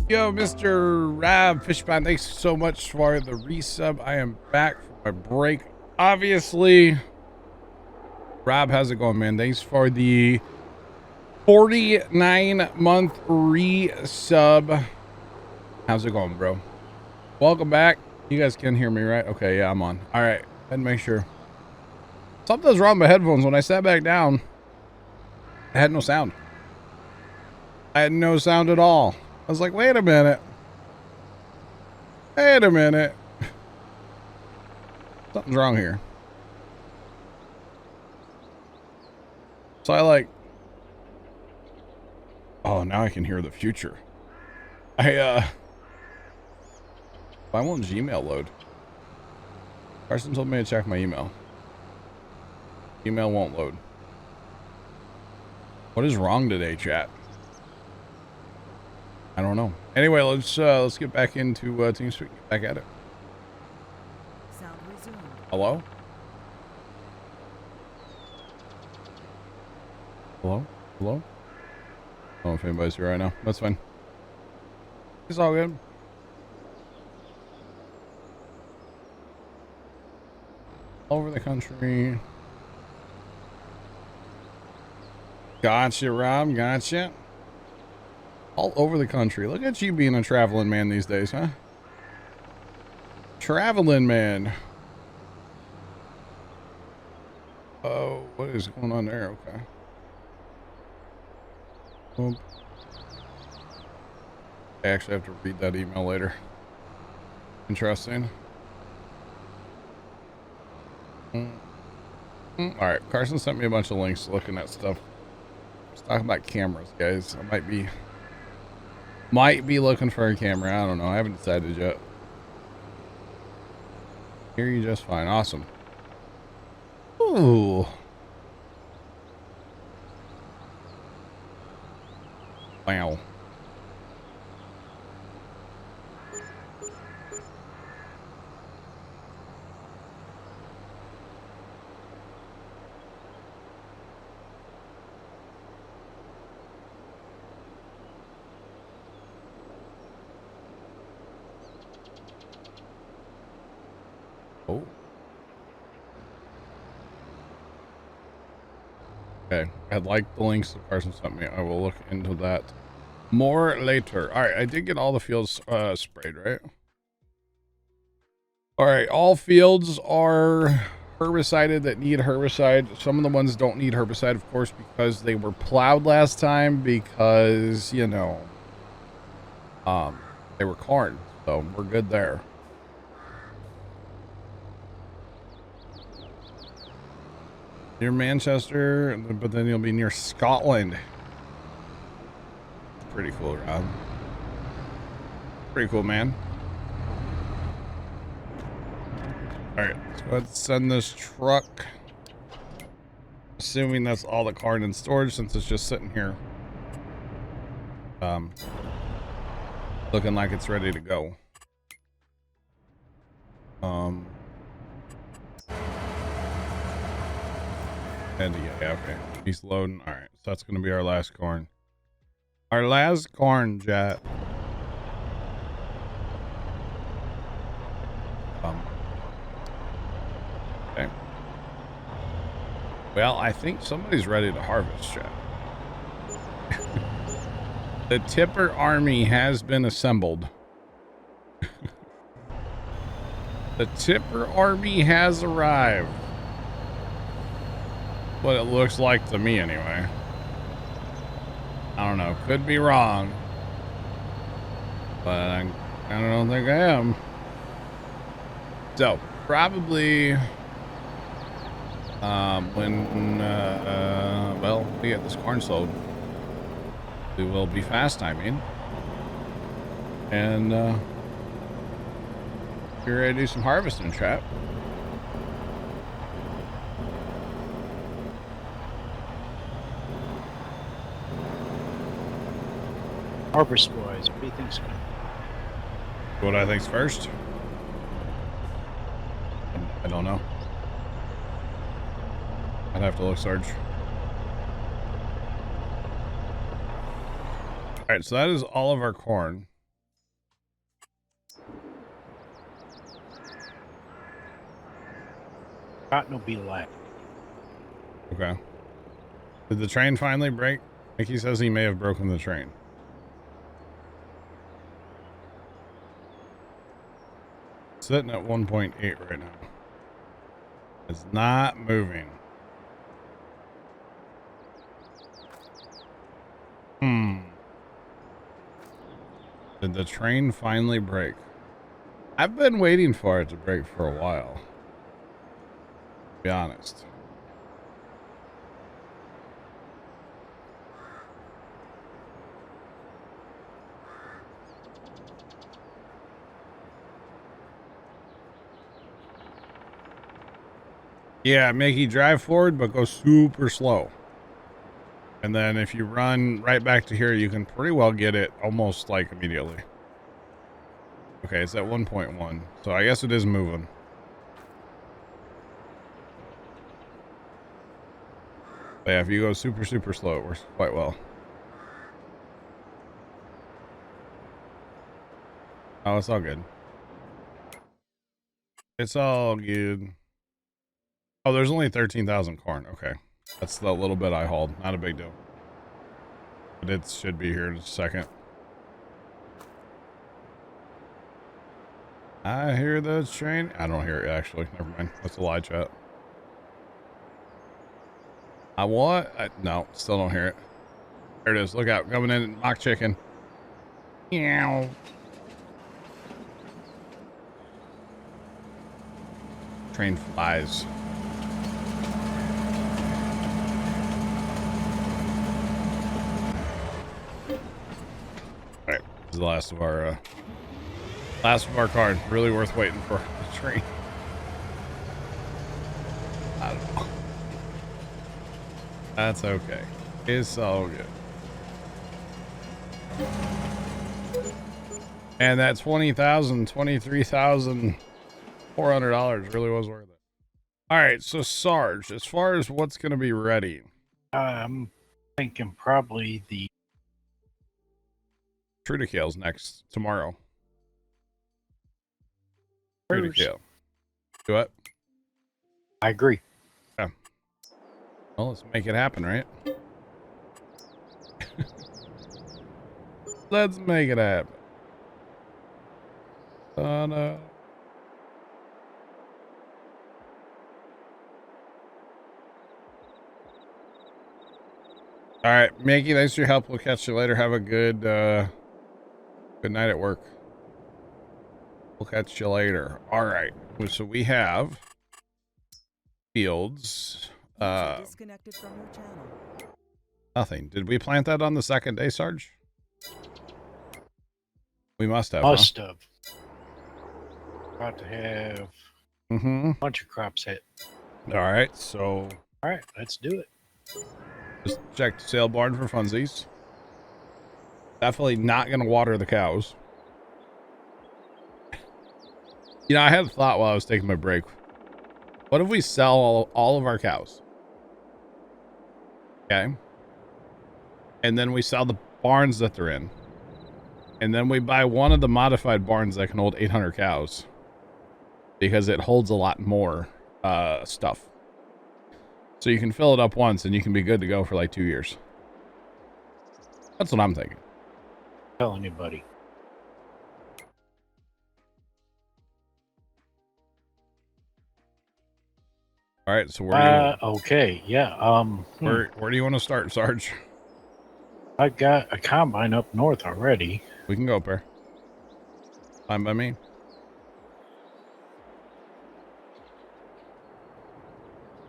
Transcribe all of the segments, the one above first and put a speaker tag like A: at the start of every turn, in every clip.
A: Yo, Mr. Rab Fishpond, thanks so much for the resub. I am back from my break. Obviously, Rob, how's it going, man? Thanks for the 49-month resub. How's it going, bro? Welcome back. You guys can hear me, right? Okay, yeah, I'm on. All right, and make sure. Something's wrong with my headphones. When I sat back down, I had no sound. I had no sound at all. I was like, wait a minute. Wait a minute. Something's wrong here. So oh, now I can hear the future. Why won't Gmail load? Carson told me to check my email. Email won't load. What is wrong today, chat? I don't know. Anyway, let's get back into TeamSpeak. Get back at it.
B: Sound resumed.
A: Hello? Hello? Hello? I don't know if anybody's here right now. That's fine. It's all good. All over the country. Gotcha, Rob. Gotcha. All over the country. Look at you being a traveling man these days, huh? Traveling man. Oh, what is going on there? Okay. Boom. I actually have to read that email later. Interesting. All right, Carson sent me a bunch of links looking at stuff. Let's talk about cameras, guys. I might be looking for a camera. I don't know. I haven't decided yet. Hear you just fine. Awesome. Ooh. Wow. Oh. Okay. I like the links that Carson sent me. I will look into that more later. All right. I did get all the fields sprayed, right? All right. All fields are herbicided that need herbicide. Some of the ones don't need herbicide, of course, because they were plowed last time because, you know, they were corn. So we're good there. Near Manchester, but then you'll be near Scotland. Pretty cool, Rob. Pretty cool, man. All right, let's go ahead and send this truck. Assuming that's all the corn in storage since it's just sitting here. Looking like it's ready to go. And yeah, okay. He's loading. All right, so that's gonna be our last corn. Our last corn, Jet. Okay. Well, I think somebody's ready to harvest, Jet. The tipper army has been assembled. The tipper army has arrived. What it looks like to me, anyway. I don't know. Could be wrong. But I don't think I am. So, probably when well, we get this corn sold, we will be fast timing. And you're ready to do some harvesting, trap.
C: Harvest boys, what do you think, sir?
A: What I think's first? I don't know. I'd have to look, Sarge. All right, so that is all of our corn.
C: Got no be lag.
A: Okay. Did the train finally break? Mickey says he may have broken the train. Sitting at 1.8 right now. It's not moving. Did the train finally break? I've been waiting for it to break for a while. To be honest. Yeah, Mickey, drive forward, but go super slow. And then if you run right back to here, you can pretty well get it almost like immediately. Okay, it's at 1.1. So I guess it is moving. But yeah, if you go super, super slow, it works quite well. Oh, it's all good. It's all good. Oh, there's only 13,000 corn. Okay. That's the little bit I hauled. Not a big deal. But it should be here in a second. I hear the train. I don't hear it, actually. Never mind. That's a lie, chat. I what? No, still don't hear it. There it is. Look out. Coming in. Mock chicken. Meow. Train flies. All right. This is the last of our card. Really worth waiting for the train. I don't know. That's okay. It's all good. And that $23,400 really was worth it. All right, so Sarge, as far as what's going to be ready,
C: I'm thinking probably the
A: Trudicale's next tomorrow.
C: first.
A: Trudicale. Do it.
C: I agree.
A: Yeah. Well, let's make it happen, right? Let's make it happen. No. All right, Mickey, thanks for your help. We'll catch you later. Have a good night at work. We'll catch you later. All right. So we have fields.
B: User disconnected from your channel.
A: Nothing. Did we plant that on the second day, Sarge? We must have.
C: Must have. About to have
A: Mm-hmm.
C: a bunch of crops hit.
A: All right. So
C: All right, let's do it.
A: just check the sale barn for funsies. Definitely not going to water the cows. You know, I had a thought while I was taking my break. What if we sell all of our cows? Okay. And then we sell the barns that they're in. And then we buy one of the modified barns that can hold 800 cows. Because it holds a lot more stuff. So you can fill it up once and you can be good to go for like 2 years. That's what I'm thinking.
C: Tell anybody.
A: All right, so where do you
C: okay, yeah.
A: where do you want to start, Sarge?
C: I got a combine up north already.
A: We can go up there. Fine by me.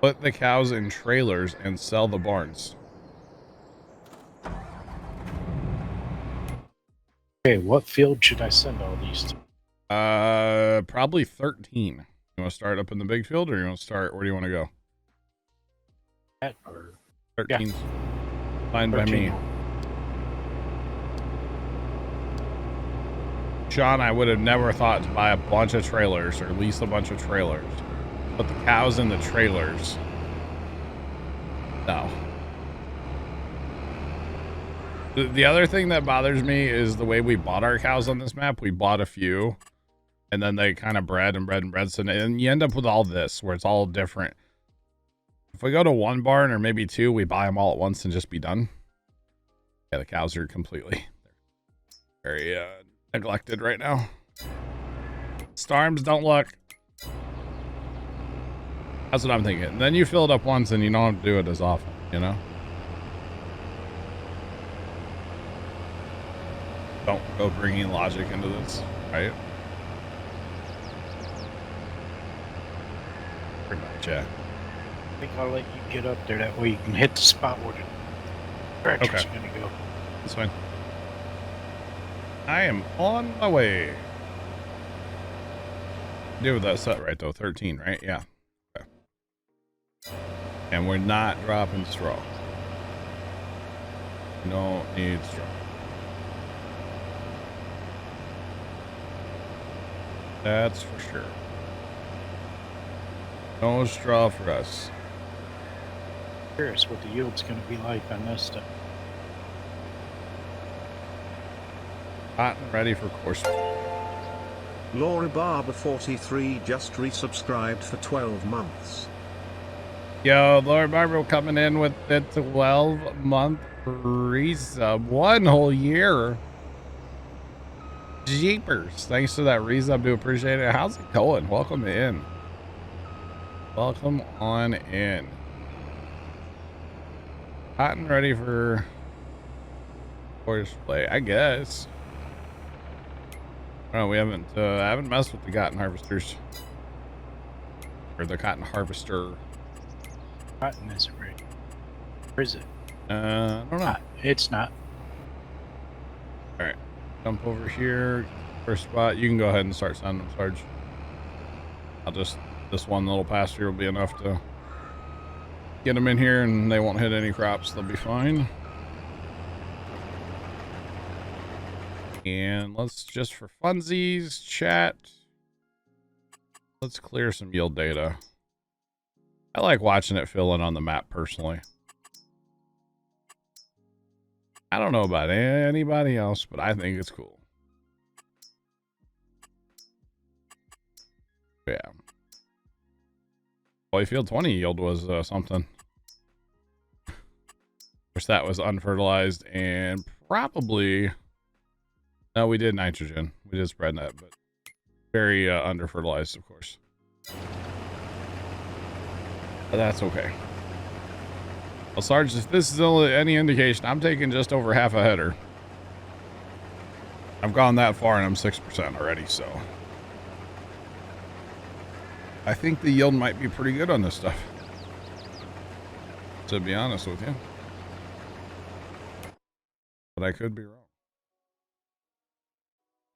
A: Put the cows in trailers and sell the barns.
C: Okay, what field should I send all these to?
A: Probably 13. You want to start up in the big field, or you want to start? Where do you want to go?
C: That or
A: 13. Fine by me.
C: 13.
A: Sean, I would have never thought to buy a bunch of trailers or lease a bunch of trailers. Put the cows in the trailers. No. The other thing that bothers me is the way we bought our cows on this map. We bought a few And then they kind of bred and bred and bred. So, and you end up with all this where it's all different. If we go to one barn or maybe two, we buy them all at once and just be done. Yeah, the cows are completely very neglected right now. Storms don't look. That's what I'm thinking. And then you fill it up once and you don't have to do it as often, you know? Don't go bringing logic into this, right? Pretty much, yeah.
C: I think I'll let you get up there. That way you can hit the spot where the tractor's
A: Okay.
C: going to go.
A: That's fine. I am on my way. Do with that set right though, 13, right? Yeah. Okay. And we're not dropping straw. No need straw. That's for sure. No straw for us.
C: Curious what the yield's going to be like on this stuff.
A: Hot and ready for course.
D: Laura Barber 43 just resubscribed for 12 months.
A: Yo, Lord Barbara coming in with the 12-month resub. 1 whole year. Jeepers. Thanks for that resub. Do appreciate it. How's it going? Welcome in. Welcome on in. Hot and ready for course play, I guess. Oh, we haven't I haven't messed with the cotton harvesters. Or the cotton harvester.
C: Cotton isn't ready. Or is it?
A: I don't know.
C: It's not.
A: Alright. Jump over here. First spot. You can go ahead and start sending them, Sarge. I'll just, this one little pasture will be enough to get them in here and they won't hit any crops. They'll be fine. And let's just for funsies, chat. Let's clear some yield data. I like watching it fill in on the map personally. I don't know about anybody else, but I think it's cool. Yeah. Boy, field 20 yield was something. Wish that was unfertilized and probably... No, we did nitrogen. We did spread net, but very underfertilized, of course. But that's okay. Well, Sarge, if this is any indication, I'm taking just over half a header. I've gone that far and I'm 6% already, so. I think the yield might be pretty good on this stuff. To be honest with you. But I could be wrong.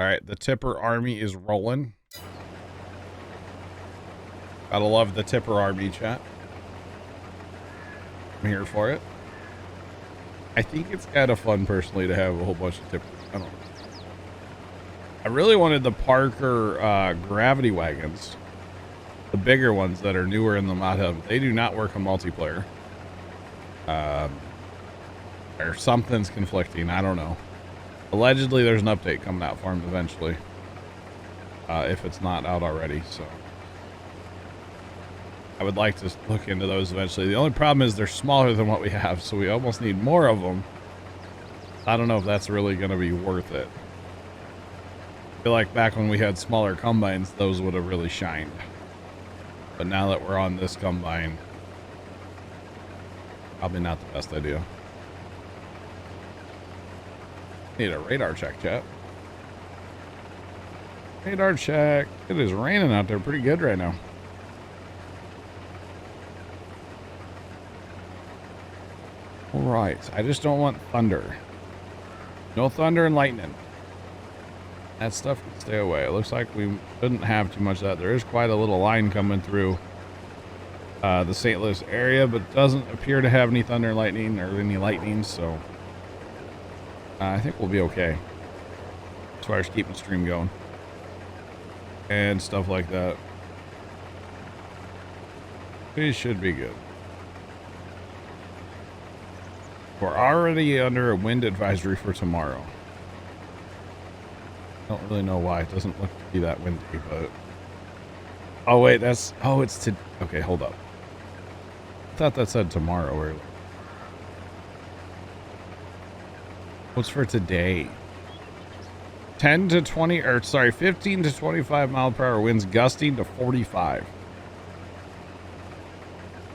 A: Alright, the tipper army is rolling. Gotta love the tipper army, chat. I'm here for it. I think it's kind of fun personally to have a whole bunch of tippers. I don't know. I really wanted the Parker gravity wagons. The bigger ones that are newer in the mod hub. They do not work on multiplayer. Or something's conflicting. I don't know. Allegedly, there's an update coming out for them eventually. If it's not out already, so. I would like to look into those eventually. The only problem is they're smaller than what we have, so we almost need more of them. I don't know if that's really going to be worth it. I feel like back when we had smaller combines, those would have really shined. But now that we're on this combine, probably not the best idea. Need a radar check, chat. Radar check. It is raining out there pretty good right now. All right. I just don't want thunder. No thunder and lightning. That stuff can stay away. It looks like we shouldn't have too much of that. There is quite a little line coming through the St. Louis area, but doesn't appear to have any thunder and lightning or any lightning, so I think we'll be okay as far as keeping stream going and stuff like that. We should be good. We're already under a wind advisory for tomorrow. Don't really know why. It doesn't look to be that windy, but... Oh, wait, that's... Oh, it's to... Okay, hold up. I thought that said tomorrow earlier. What's for today? 10 to 20, or sorry, 15 to 25 mile per hour winds gusting to 45.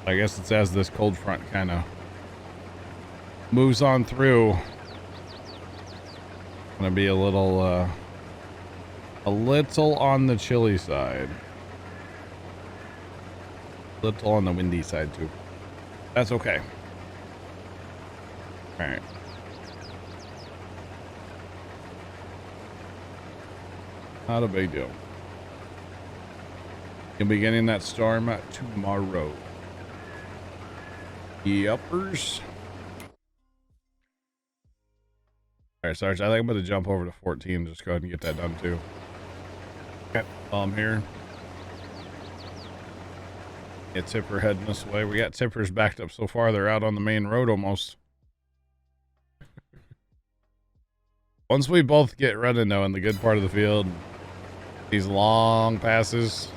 A: I guess it's as this cold front kind of moves on through. Gonna be a little on the chilly side. A little on the windy side too. That's okay. All right. Not a big deal. You'll be getting that storm tomorrow. Yuppers. All right, Sarge, I think I'm going to jump over to 14. Just go ahead and get that done too.
C: Okay.
A: While I'm here. Get tipper heading this way. We got tippers backed up so far. They're out on the main road almost. Once we both get running though in the good part of the field, these long passes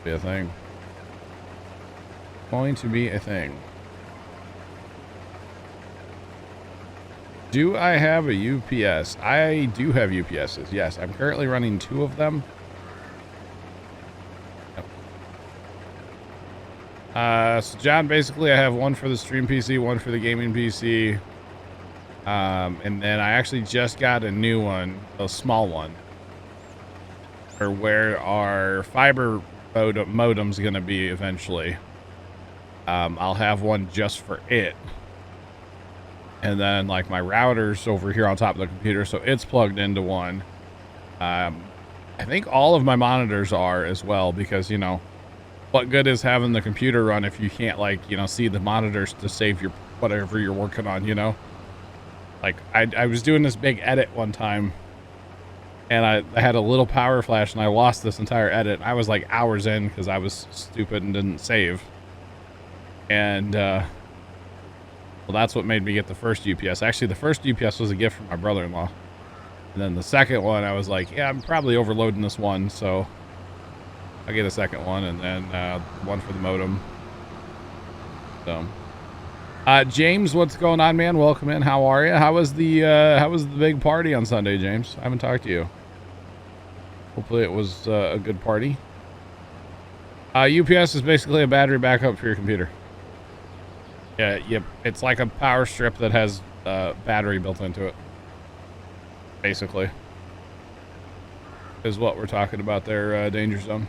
A: be a thing. Going to be a thing. Do I have a UPS? I do have UPSs. Yes, I'm currently running 2 of them. Yep. So John, basically I have one for the stream PC, one for the gaming PC. And then I actually just got a new one, a small one, for where our fiber modem's going to be eventually. I'll have one just for it. And then like my router's over here on top of the computer, so it's plugged into one. I think all of my monitors are as well, because, you know, what good is having the computer run if you can't, like, you know, see the monitors to save your whatever you're working on, you know? Like, I was doing this big edit one time, and I had a little power flash, and I lost this entire edit. I was like hours in because I was stupid and didn't save. And, well, that's what made me get the first UPS. Actually, the first UPS was a gift from my brother-in-law. And then the second one, I was like, yeah, I'm probably overloading this one, so I'll get a second one, and then one for the modem. So... James, what's going on, man? Welcome in. How are you? How was the big party on Sunday, James? I haven't talked to you. Hopefully it was a good party. UPS is basically a battery backup for your computer. Yeah, yep. It's like a power strip that has battery built into it. Basically. Is what we're talking about there, Danger Zone.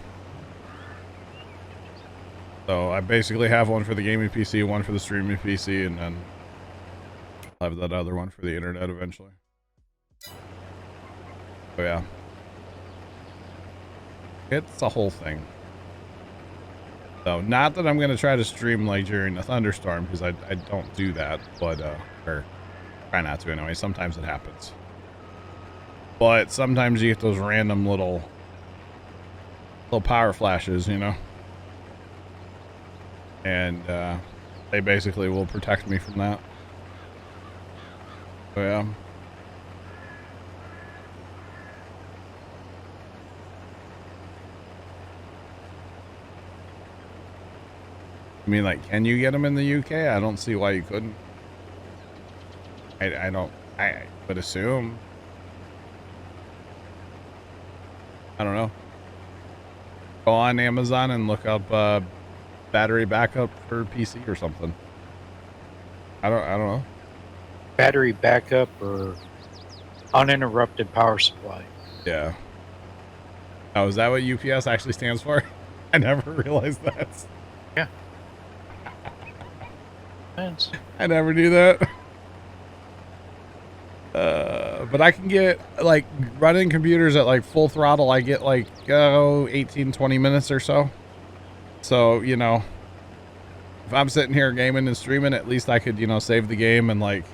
A: So I basically have one for the gaming PC, one for the streaming PC, and then I'll have that other one for the internet eventually. Oh yeah. It's a whole thing. So not that I'm going to try to stream like during a thunderstorm, because I don't do that, but, or try not to anyway. Sometimes it happens. But sometimes you get those random little power flashes, you know? And they basically will protect me from that. So yeah. I mean, like, can you get them in the UK? I don't see why you couldn't. I would assume. I don't know. Go on Amazon and look up battery backup for PC or something. I don't know.
C: Battery backup or uninterrupted power supply.
A: Yeah. Oh, is that what UPS actually stands for? I never realized that.
C: Yeah.
A: I never knew that. But I can get, like, running computers at like full throttle. I get like 18, 20 minutes or so. So, you know, if I'm sitting here gaming and streaming, at least I could, you know, save the game and, like,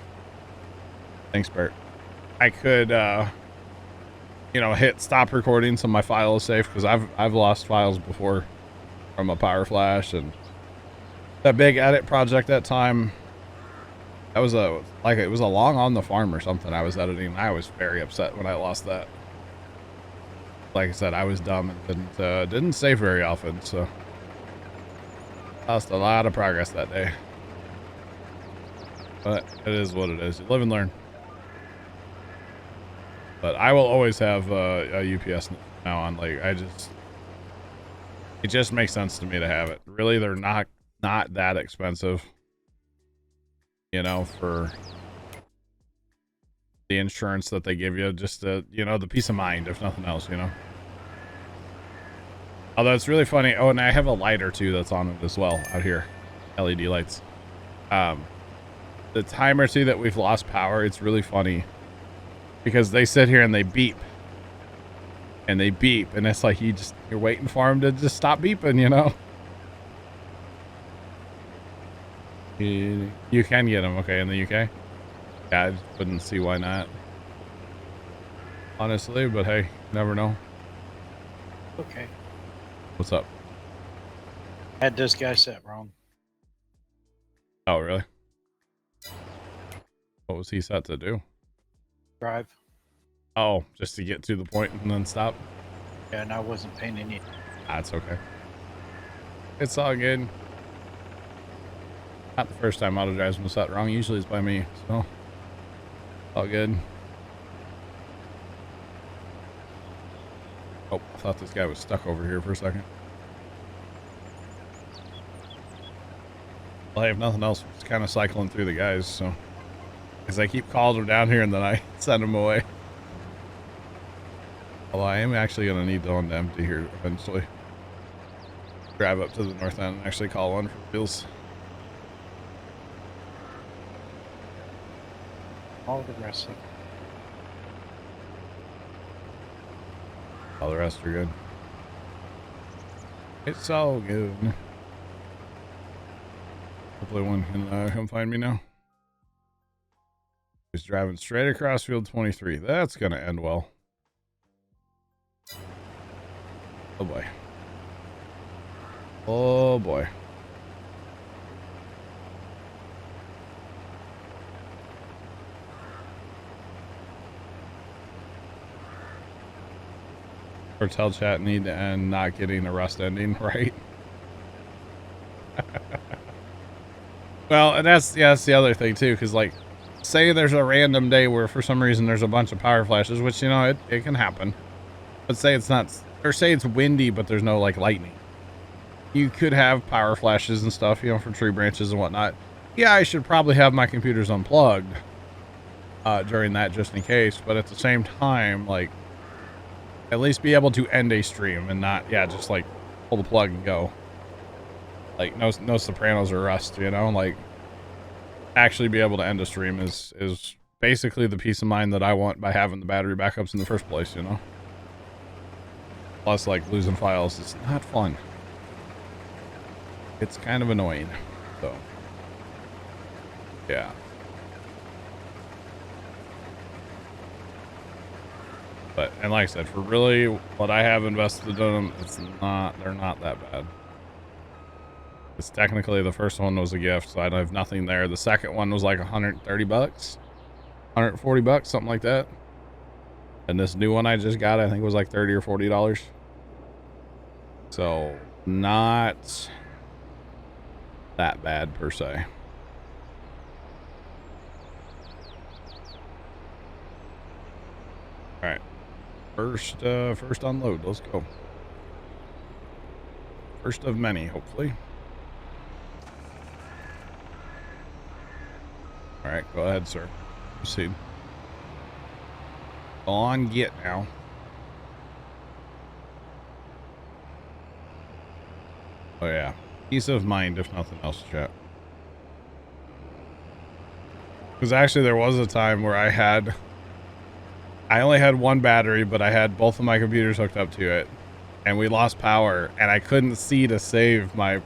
A: thanks, Bert. I could, you know, hit stop recording so my file is safe, because I've lost files before from a power flash. And that big edit project that time, That was it was a long on the farm or something I was editing. I was very upset when I lost that. Like I said, I was dumb and didn't save very often, so lost a lot of progress that day. But it is what it is. You live and learn. But I will always have a UPS now on. Like it just makes sense to me to have it. Really, they're not that expensive, you know, for the insurance that they give you. Just you know, the peace of mind, if nothing else, you know. Although it's really funny. Oh, and I have a light or two that's on it as well out here. LED lights. The time or two that we've lost power, it's really funny because they sit here and they beep. And they beep, and it's like you're waiting for them to just stop beeping, you know. You can get them, okay, in the UK. Yeah, I just wouldn't see why not. Honestly, but hey, never know.
C: Okay.
A: What's up?
C: Had this guy set wrong.
A: Oh, really? What was he set to do?
C: Drive.
A: Oh, just to get to the point and then stop?
C: Yeah, and I wasn't paying any.
A: That's okay. It's all good. Not the first time auto drive's been set wrong. Usually it's by me, so all good. Oh, I thought this guy was stuck over here for a second. Well, I have nothing else. Just kind of cycling through the guys, so because I keep calling them down here and then I send them away. Although I am actually going to need one to empty here eventually. Drive up to the north end and actually call one for wheels.
C: All the rest of it.
A: All the rest are good. It's all good. Hopefully one can come find me now. He's driving straight across field 23. That's going to end well. Oh boy. Oh boy. Cartel chat need to end not getting a rust ending, right? Well, and that's the other thing too, because like say there's a random day where for some reason there's a bunch of power flashes, which you know it can happen. But say it's not, or say it's windy but there's no like lightning. You could have power flashes and stuff, you know, from tree branches and whatnot. Yeah, I should probably have my computers unplugged during that just in case, but at the same time, like at least be able to end a stream and not, yeah, just like pull the plug and go. Like no Sopranos or Rust, you know, like actually be able to end a stream is basically the peace of mind that I want by having the battery backups in the first place, you know. Plus, like losing files is not fun. It's kind of annoying, so yeah. But, and like I said, for really what I have invested in them, they're not that bad. It's technically the first one was a gift, so I have nothing there. The second one was like 130 bucks, 140 bucks, something like that. And this new one I just got, I think was like 30 or $40. So not that bad per se. All right. First unload. Let's go. First of many, hopefully. All right, go ahead, sir. Proceed. On get now. Oh yeah, peace of mind if nothing else, chat. Because actually there was a time where I only had one battery, but I had both of my computers hooked up to it, and we lost power, and I couldn't see to save my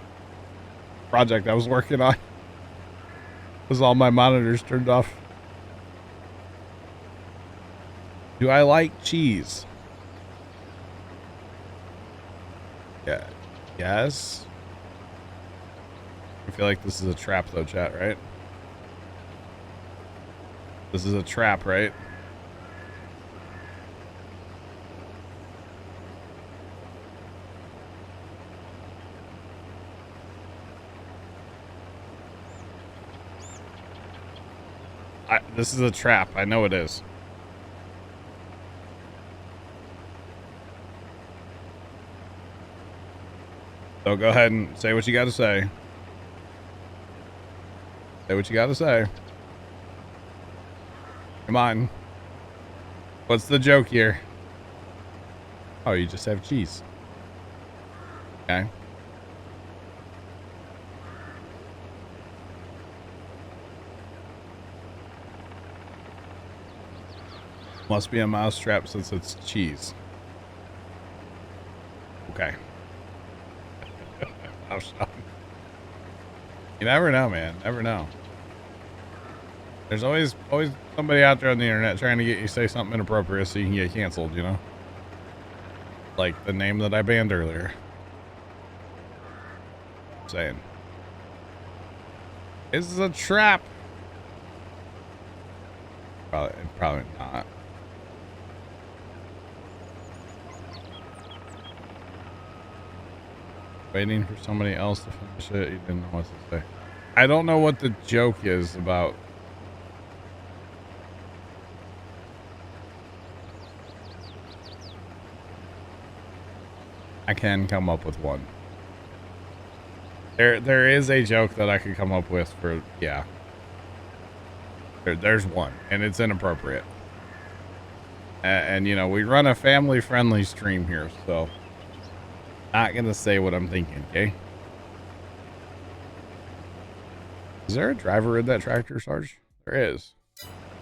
A: project I was working on. Because all my monitors turned off. Do I like cheese? Yeah. Yes. I feel like this is a trap though, chat, right? This is a trap, right? This is a trap. I know it is. So go ahead and say what you got to say. Say what you got to say. Come on. What's the joke here? Oh, you just have cheese. Okay. Must be a mousetrap since it's cheese. Okay. You never know, man. Never know. There's always somebody out there on the internet trying to get you to say something inappropriate so you can get canceled, you know? Like the name that I banned earlier. I'm saying. This is a trap. Probably not. Waiting for somebody else to finish it. You didn't know what to say. I don't know what the joke is about. I can come up with one. There is a joke that I could come up with for, yeah. There's one, and it's inappropriate. And you know, we run a family-friendly stream here, so not gonna say what I'm thinking, okay? Is there a driver in that tractor, Sarge? There is.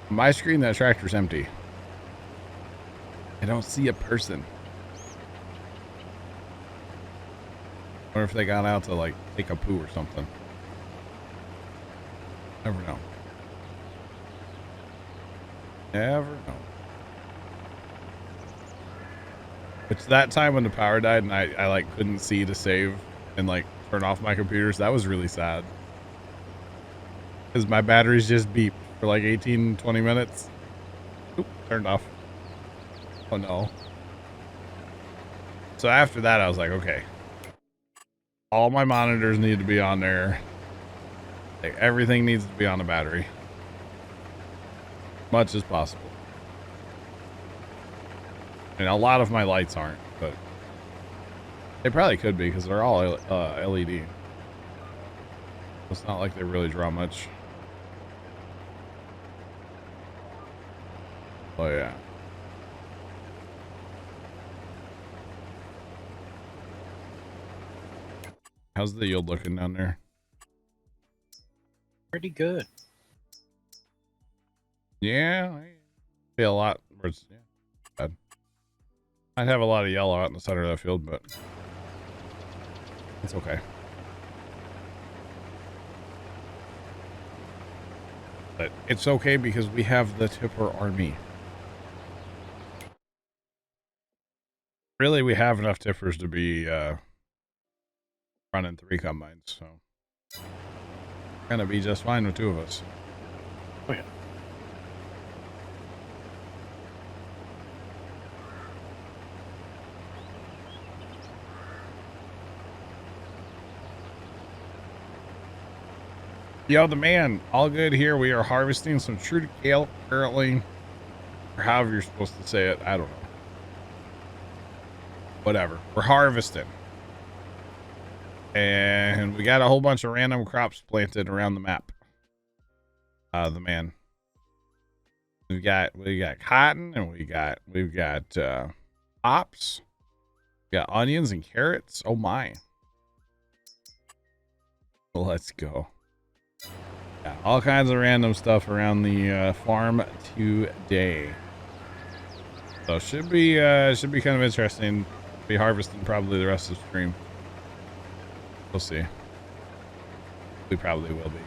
A: On my screen, that tractor's empty. I don't see a person. Wonder if they got out to like take a poo or something. Never know. Never know. It's that time when the power died and I like couldn't see to save and like turn off my computers. That was really sad. Because my batteries just beeped for like 18-20 minutes. Oop, turned off. Oh no. So after that I was like, okay. All my monitors need to be on there. Like, everything needs to be on the battery. Much as possible. And a lot of my lights aren't, but they probably could be because they're all LED. It's not like they really draw much. Oh yeah. How's the yield looking down there?
C: Pretty good.
A: Yeah, I see a lot. Where it's, yeah, bad. I'd have a lot of yellow out in the center of that field, but it's okay. But it's okay because we have the tipper army. Really, we have enough tippers to be running 3 combines, so gonna be just fine with 2 of us.
C: Oh yeah.
A: Yo, the man, all good here. We are harvesting some true kale currently, or however you're supposed to say it. I don't know. Whatever. We're harvesting. And we got a whole bunch of random crops planted around the map. The man. We got cotton, and we've got hops. We got onions and carrots. Oh my. Let's go. Yeah, all kinds of random stuff around the farm today. So should be kind of interesting. Be harvesting probably the rest of the stream. We'll see. We probably will be.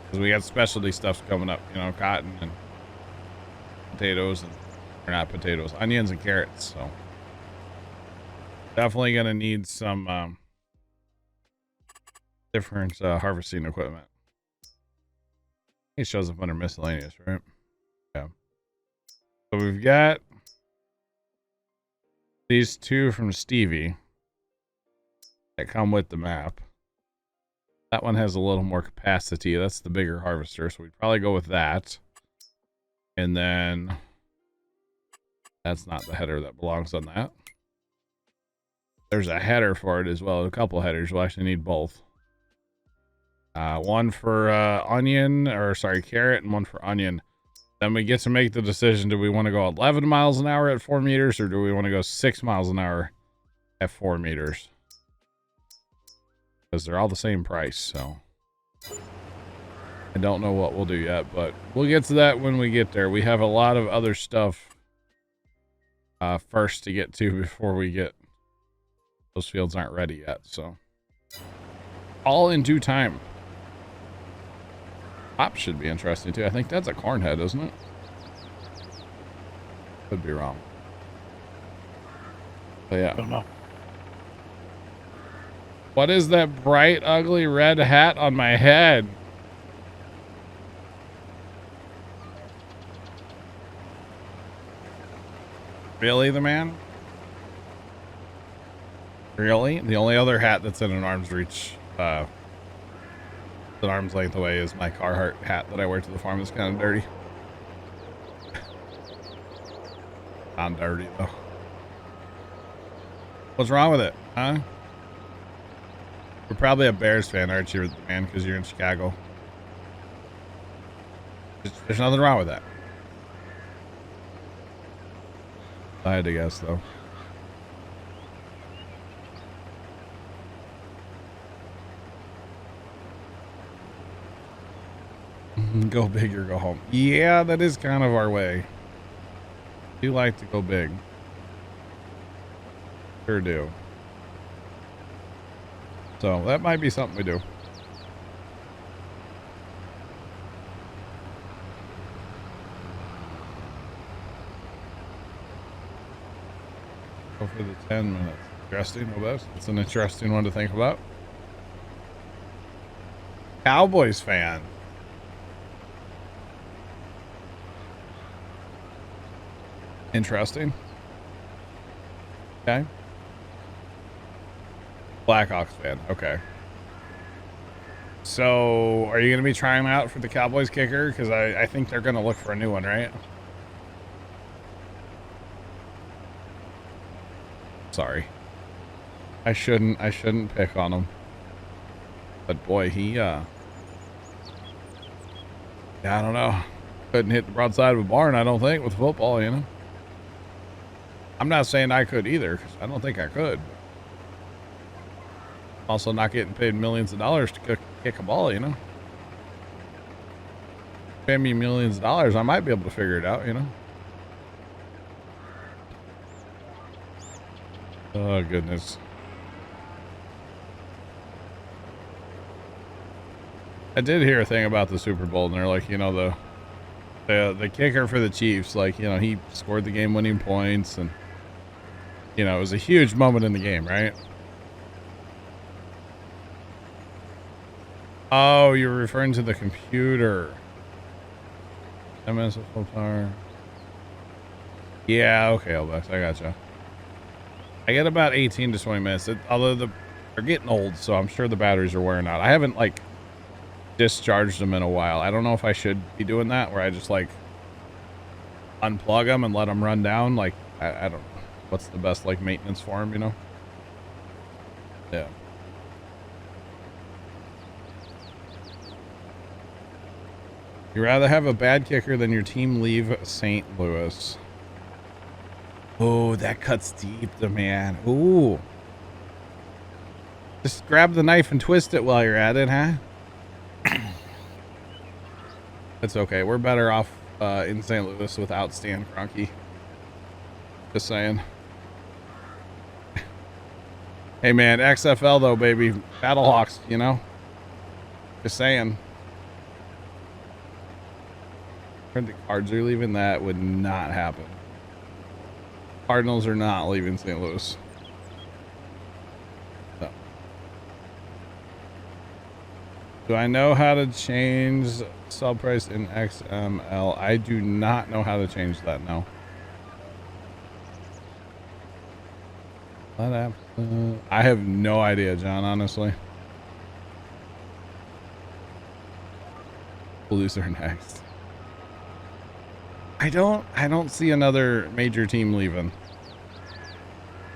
A: Because we got specialty stuff coming up, you know, cotton and potatoes and, or not potatoes, onions and carrots. So definitely gonna need some different harvesting equipment. It shows up under miscellaneous, right? Yeah. So we've got these two from Stevie that come with the map. That one has a little more capacity. That's the bigger harvester, so we'd probably go with that. And then that's not the header that belongs on that. There's a header for it as well. A couple headers. We'll actually need both. One for carrot, and one for onion. Then we get to make the decision: do we want to go 11 miles an hour at 4 meters, or do we want to go 6 miles an hour at 4 meters? Because they're all the same price, so I don't know what we'll do yet, but we'll get to that when we get there. We have a lot of other stuff first to get to before we get... Those fields aren't ready yet, so all in due time. Hop should be interesting too. I think that's a corn head, isn't it? Could be wrong. But yeah.
C: I don't know.
A: What is that bright, ugly red hat on my head? Really, the man? Really? The only other hat that's in an arm's reach, an arm's length away, is my Carhartt hat that I wear to the farm. It's kind of dirty. Not dirty, though. What's wrong with it, huh? You're probably a Bears fan, aren't you, man? Because you're in Chicago. There's nothing wrong with that. I had to guess, though. Go big or go home. Yeah, that is kind of our way. We like to go big. Sure do. So that might be something we do. Go for the 10 minutes. Interesting. Well, that's an interesting one to think about. Cowboys fan. Interesting. Okay. Blackhawks fan. Okay. So, are you going to be trying out for the Cowboys kicker? Because I think they're going to look for a new one, right? Sorry. I shouldn't pick on him. But boy, I don't know. Couldn't hit the broadside of a barn, I don't think, with football, you know? I'm not saying I could either, because I don't think I could. Also not getting paid millions of dollars to kick a ball, you know? Pay me millions of dollars, I might be able to figure it out, you know? Oh, goodness. I did hear a thing about the Super Bowl, and they're like, you know, the kicker for the Chiefs, like, you know, he scored the game-winning points, and, you know, it was a huge moment in the game, right? Oh, you're referring to the computer. 10 minutes of full power. Yeah, okay, Elbex, I gotcha. I get about 18 to 20 minutes, although they're getting old, so I'm sure the batteries are wearing out. I haven't, like, discharged them in a while. I don't know if I should be doing that, where I just, like, unplug them and let them run down. Like, I don't know. What's the best, like, maintenance for them, you know? Yeah. You'd rather have a bad kicker than your team leave St. Louis. Oh, that cuts deep, the man. Ooh. Just grab the knife and twist it while you're at it, huh? It's okay. We're better off in St. Louis without Stan Kroenke. Just saying. Hey, man, XFL, though, baby. Battlehawks, you know? Just saying. The Cards are leaving. That would not happen. Cardinals are not leaving St. Louis. Do I know how to change sell price in XML? I do not know how to change that now. I have no idea, John, honestly. Loser next. I don't see another major team leaving.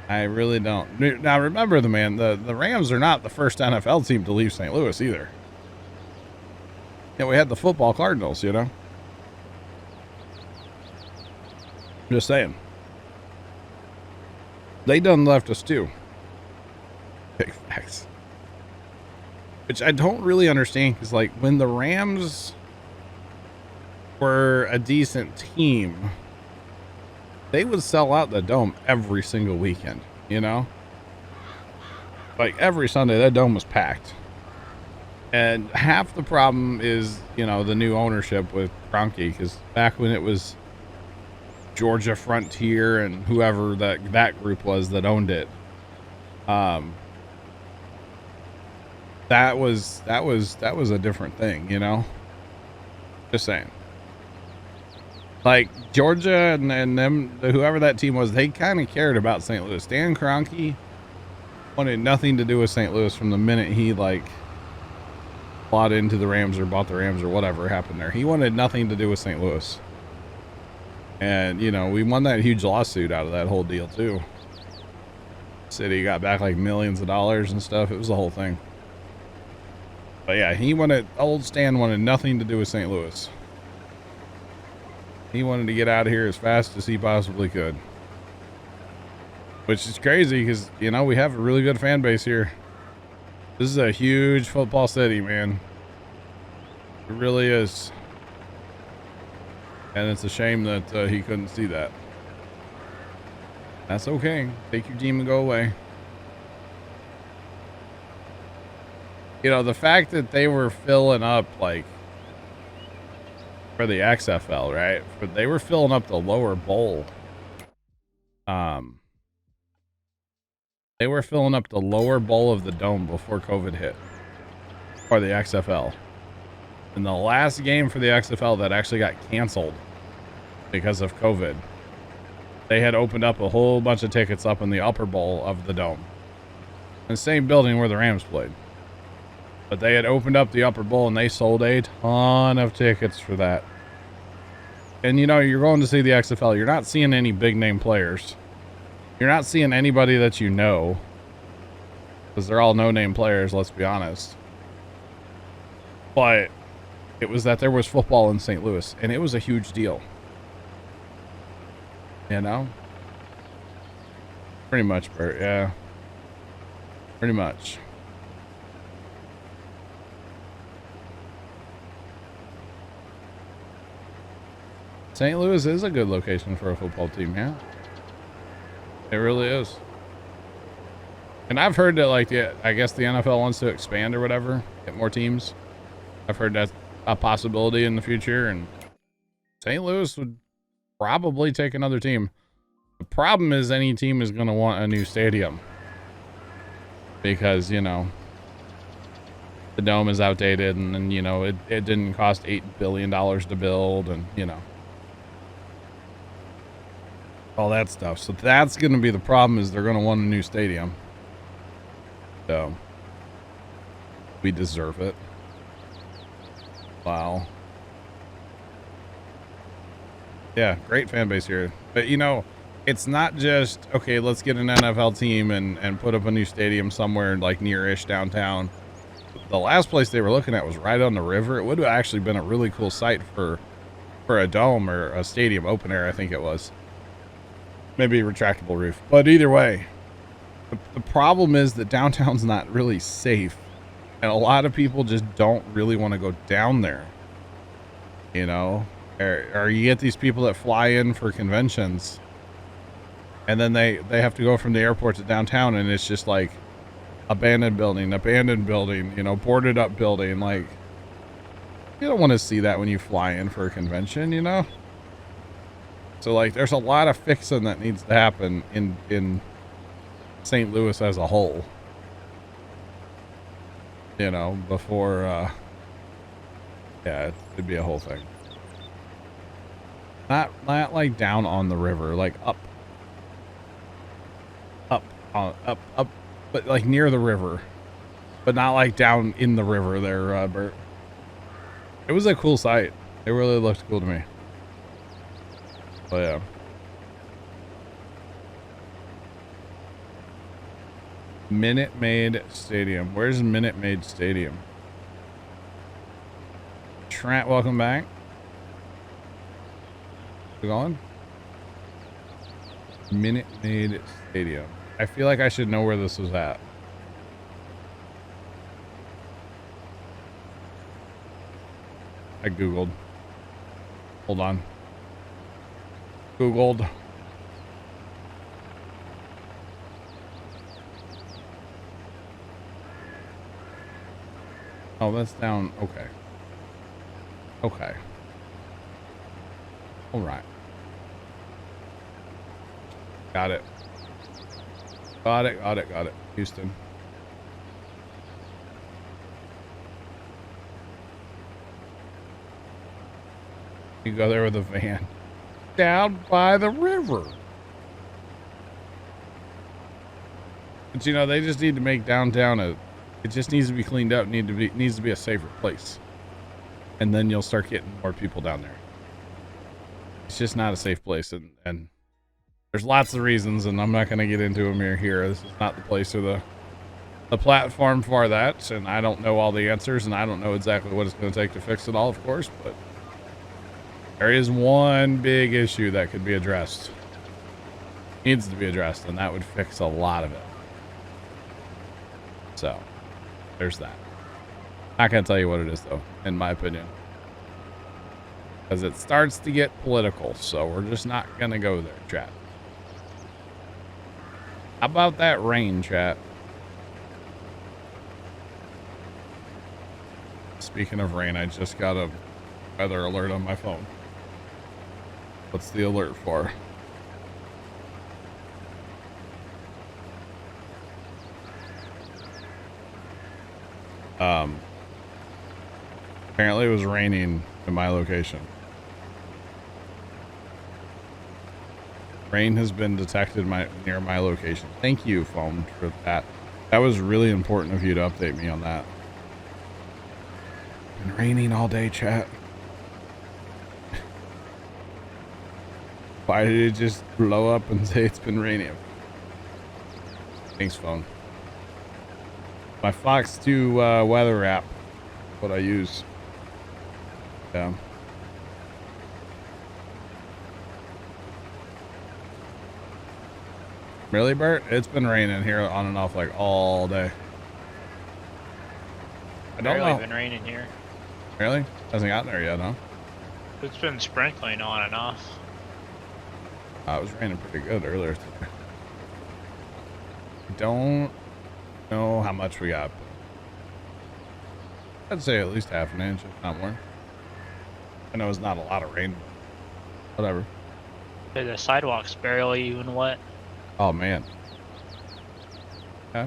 A: I really don't. Now remember the Rams are not the first NFL team to leave St. Louis either. Yeah, we had the football Cardinals, you know. Just saying. They done left us too. Big facts. Which I don't really understand, because like when the Rams were a decent team, they would sell out the dome every single weekend, you know? Like every Sunday, that dome was packed. And half the problem is, you know, the new ownership with Kroenke, because back when it was Georgia Frontier and whoever that group was that owned it, that was a different thing, you know? Just saying. Like Georgia and them, whoever that team was, they kind of cared about St. Louis. Dan Kroenke wanted nothing to do with St. Louis from the minute he like bought into the Rams or bought the Rams or whatever happened there. He wanted nothing to do with St. Louis. And, you know, we won that huge lawsuit out of that whole deal too. City got back like millions of dollars and stuff. It was the whole thing. But yeah, old Stan wanted nothing to do with St. Louis. He wanted to get out of here as fast as he possibly could. Which is crazy because, you know, we have a really good fan base here. This is a huge football city, man. It really is. And it's a shame that he couldn't see that. That's okay. Take your team and go away. You know, the fact that they were filling up, like, for the XFL, right? But they were filling up the lower bowl. They were filling up the lower bowl of the dome before COVID hit. For the XFL. And the last game for the XFL that actually got canceled because of COVID, they had opened up a whole bunch of tickets up in the upper bowl of the dome. In the same building where the Rams played. But they had opened up the upper bowl and they sold a ton of tickets for that. And you know, you're going to see the XFL. You're not seeing any big name players. You're not seeing anybody that you know. Because they're all no name players, let's be honest. But it was that there was football in St. Louis. And it was a huge deal. You know? Pretty much, Bert, yeah. Pretty much. St. Louis is a good location for a football team, yeah. It really is. And I've heard that, like, I guess the NFL wants to expand or whatever, get more teams. I've heard that's a possibility in the future, and St. Louis would probably take another team. The problem is any team is going to want a new stadium. Because, you know, the dome is outdated, and you know, it didn't cost $8 billion to build, and, you know. All that stuff. So that's going to be the problem, is they're going to want a new stadium. So we deserve it. Wow. Yeah, great fan base here. But you know, it's not just, okay, let's get an NFL team and put up a new stadium somewhere like near-ish downtown. The last place they were looking at was right on the river. It would have actually been a really cool site for a dome or a stadium, open air, I think it was. Maybe a retractable roof. But either way, the problem is that downtown's not really safe. And a lot of people just don't really want to go down there. You know? Or you get these people that fly in for conventions. And then they have to go from the airport to downtown, and it's just like abandoned building, you know, boarded up building. Like, you don't want to see that when you fly in for a convention, you know? So, like, there's a lot of fixing that needs to happen in St. Louis as a whole. you know, before, yeah, it'd be a whole thing. Not like down on the river, like up, but like near the river, but not like down in the river there, Bert. It was a cool sight. It really looked cool to me. But yeah. Minute Maid Stadium. Where's Minute Maid Stadium? Trent, welcome back. You going? Minute Maid Stadium. I feel like I should know where this was at. I Googled. Hold on. Googled. Oh, that's down. Okay. Okay. All right. Got it. Got it. Got it. Got it. Houston. You go there with a van. Down by the river. But you know, they just need to make downtown it just needs to be cleaned up, needs to be a safer place. And then you'll start getting more people down there. It's just not a safe place, and there's lots of reasons, and I'm not going to get into them here. This is not the place or the platform for that, and I don't know all the answers, and I don't know exactly what it's going to take to fix it all, of course, but there is one big issue that could be addressed. Needs to be addressed, and that would fix a lot of it. So, there's that. Not going to tell you what it is, though, in my opinion. Because it starts to get political, so we're just not going to go there, chat. How about that rain, chat? Speaking of rain, I just got a weather alert on my phone. What's the alert for? Apparently it was raining in my location. Rain has been detected near my location. Thank you, phone, for that. That was really important of you to update me on that. Been raining all day, chat. Why did it just blow up and say it's been raining? Thanks, phone. My Fox 2 weather app, what I use. Yeah. Really, Bert? It's been raining here on and off like all day. I don't know.
E: It's been raining here.
A: Really? Hasn't gotten there yet, huh?
E: It's been sprinkling on and off.
A: It was raining pretty good earlier today. Don't know how much we got. I'd say at least half an inch, if not more. I know it's not a lot of rain, but whatever.
E: The sidewalk's barely even wet.
A: Oh, man. Okay.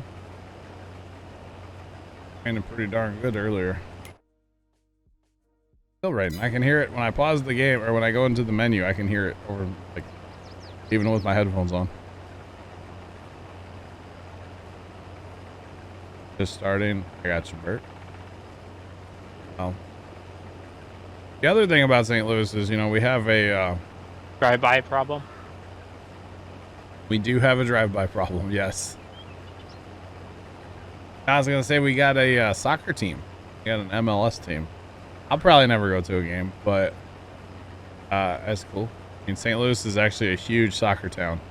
A: Raining pretty darn good earlier. Still raining. I can hear it when I pause the game, or when I go into the menu, I can hear it over, like, even with my headphones on. Just starting. I got you, Bert. Oh. The other thing about St. Louis is, you know, we have a
E: Drive-by problem?
A: we do have a drive-by problem, yes. I was going to say we got a soccer team. We got an MLS team. I'll probably never go to a game, but that's cool. I mean, St. Louis is actually a huge soccer town.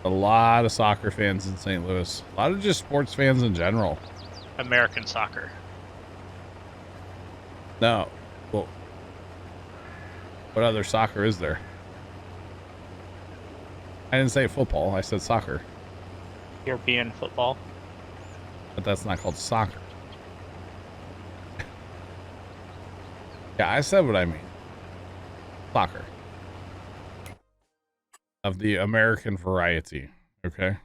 A: A lot of soccer fans in St. Louis. A lot of just sports fans in general.
E: American soccer.
A: No. Well, what other soccer is there? I didn't say football. I said soccer.
E: European football.
A: But that's not called soccer. Yeah, I said what I mean. Soccer. Of the American variety. Okay?